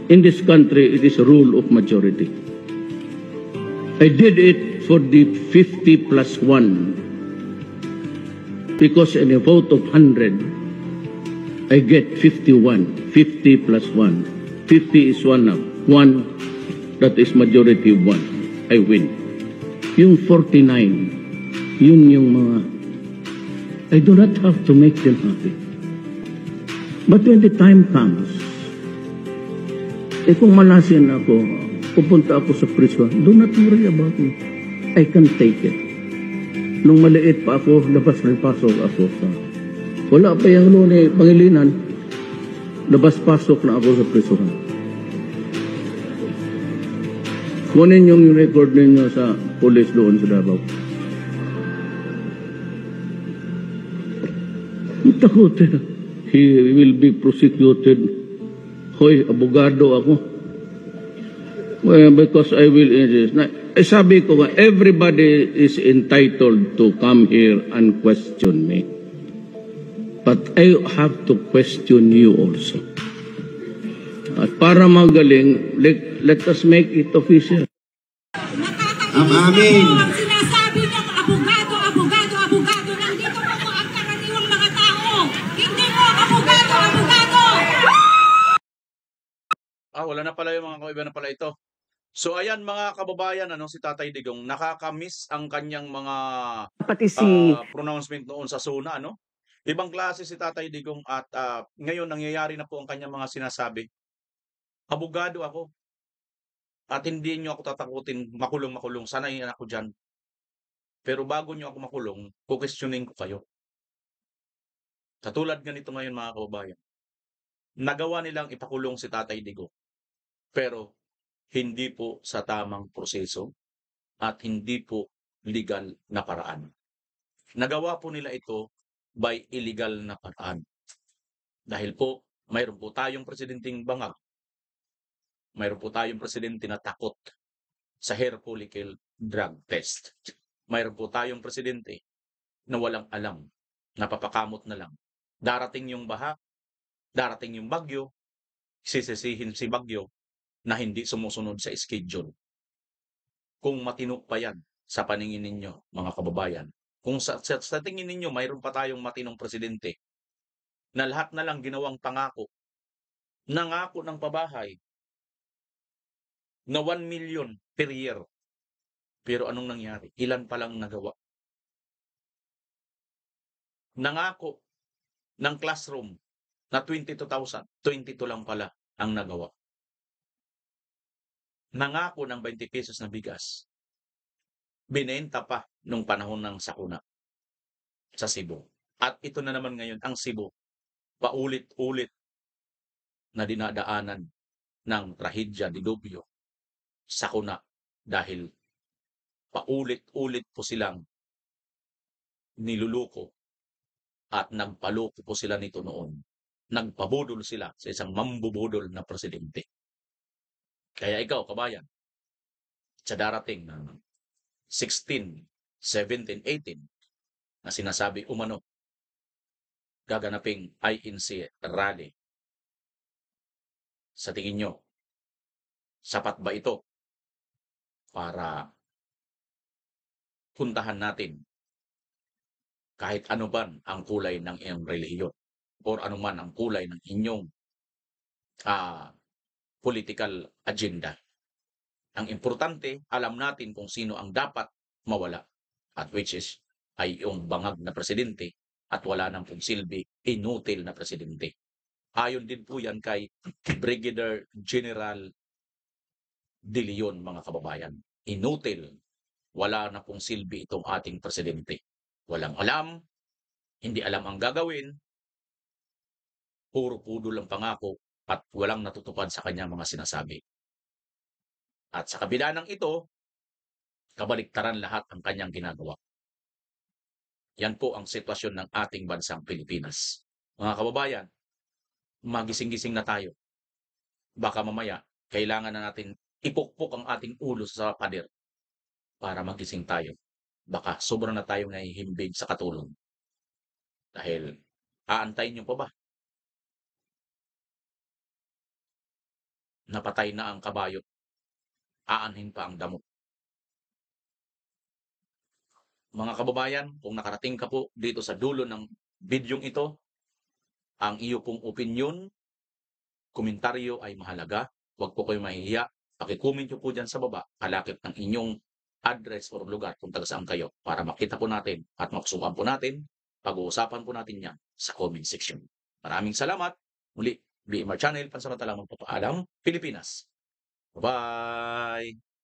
in this country, it is a rule of majority. I did it for the 50 plus 1. Because in a vote of 100, I get 51. 50 plus 1. 50 is 1 now. 1, that is majority of 1. I win. Yung 49, yun yung mga, I do not have to make them happy. But when the time comes, kung malasin ako, pupunta ako sa prison, do not worry about me. I can take it. Nung maliit pa ako, labas-pasok ako sa... Wala pa yung noon Pangilinan, labas-pasok na ako sa prison. Kunin yung record ninyo sa police doon sa Davao. Takot eh. He will be prosecuted. Hoy, abogado ako. Well, because I will insist. Sabi ko nga, everybody is entitled to come here and question me. But I have to question you also. At para magaling, let us make it official. Amen. Ang sinasabi niya, abogado. Nandito po ang karaniwang mga tao. Hindi mo, abogado. Wala na pala yung mga kaiba na pala ito. So ayan mga kababayan, si Tatay Digong, nakakamiss ang kanyang mga pronouncement noon sa SONA, Ibang klase si Tatay Digong at ngayon nangyayari na po ang kanyang mga sinasabi. Abogado ako. At hindi nyo ako tatakutin makulong. Sanay ako dyan. Pero bago nyo ako makulong, kukestionin ko kayo. Katulad ganito ngayon mga kababayan. Nagawa nilang ipakulong si Tatay Digong. Pero hindi po sa tamang proseso at hindi po legal na paraan. Nagawa po nila ito by illegal na paraan. Dahil po, mayroon po tayong presidenteng bangag. Mayroon po tayong presidente na takot sa hair follicle drug test. Mayroon po tayong presidente na walang alam, napapakamot na lang. Darating yung baha, darating yung bagyo, sisisihin si bagyo na hindi sumusunod sa schedule. Kung matino pa yan sa paningin ninyo, mga kababayan, kung sa tingin ninyo mayroon pa tayong matinong presidente na lahat na lang ginawang pangako, nangako ng pabahay na 1 million per year. Pero anong nangyari? Ilan pa lang nagawa? Nangako ng classroom na 22,000, 22 lang pala ang nagawa. Nangako ng 20 pesos na bigas. Binenta pa nung panahon ng sakuna sa Cebu. At ito na naman ngayon, ang Cebu, paulit-ulit na dinadaanan ng trahedya, dilubyo, sakuna dahil paulit-ulit po silang niluluko At nagpaloko po sila nito noon. Nagpabudol sila sa isang mambubudol na presidente. Kaya ikaw, kabayan, sa darating na 16, 17, 18 na sinasabi umano gaganaping INC rally, sa tingin nyo, sapat ba ito para puntahan natin kahit ano man ang kulay ng iyong relihiyon or ano man ang kulay ng inyong political agenda? Ang importante, alam natin kung sino ang dapat mawala, at which is ay yung bangag na presidente at wala nang pong silbi, inutil na presidente. Ayon din po yan kay Brigadier General De Leon, mga kababayan. Inutil, wala na pong silbi itong ating presidente. Walang alam, hindi alam ang gagawin, puro pudol ang pangako at walang natutupad sa kanya mga sinasabi. At sa kabila ng ito, kabaliktaran lahat ang kanyang ginagawa. Yan po ang sitwasyon ng ating bansang Pilipinas. Mga kababayan, magising-gising na tayo. Baka mamaya, kailangan na natin ipukpok ang ating ulo sa pader para magising tayo. Baka sobrang na tayong nahihimbing sa katulong. Dahil, aantayin nyo pa ba? Napatay na ang kabayo. Aanhin pa ang damo. Mga kababayan, kung nakarating ka po dito sa dulo ng bidyong ito, ang iyo pong opinion, komentaryo ay mahalaga. Huwag po kayo mahihiya. Paki-comment nyo po dyan sa baba, kalakip ng inyong address or lugar kung taga saan kayo para makita po natin at maksukan po natin. Pag-uusapan po natin yan sa comment section. Maraming salamat. Muli, BMR Channel, pansamantala magpapaalam, Pilipinas. Bye-bye!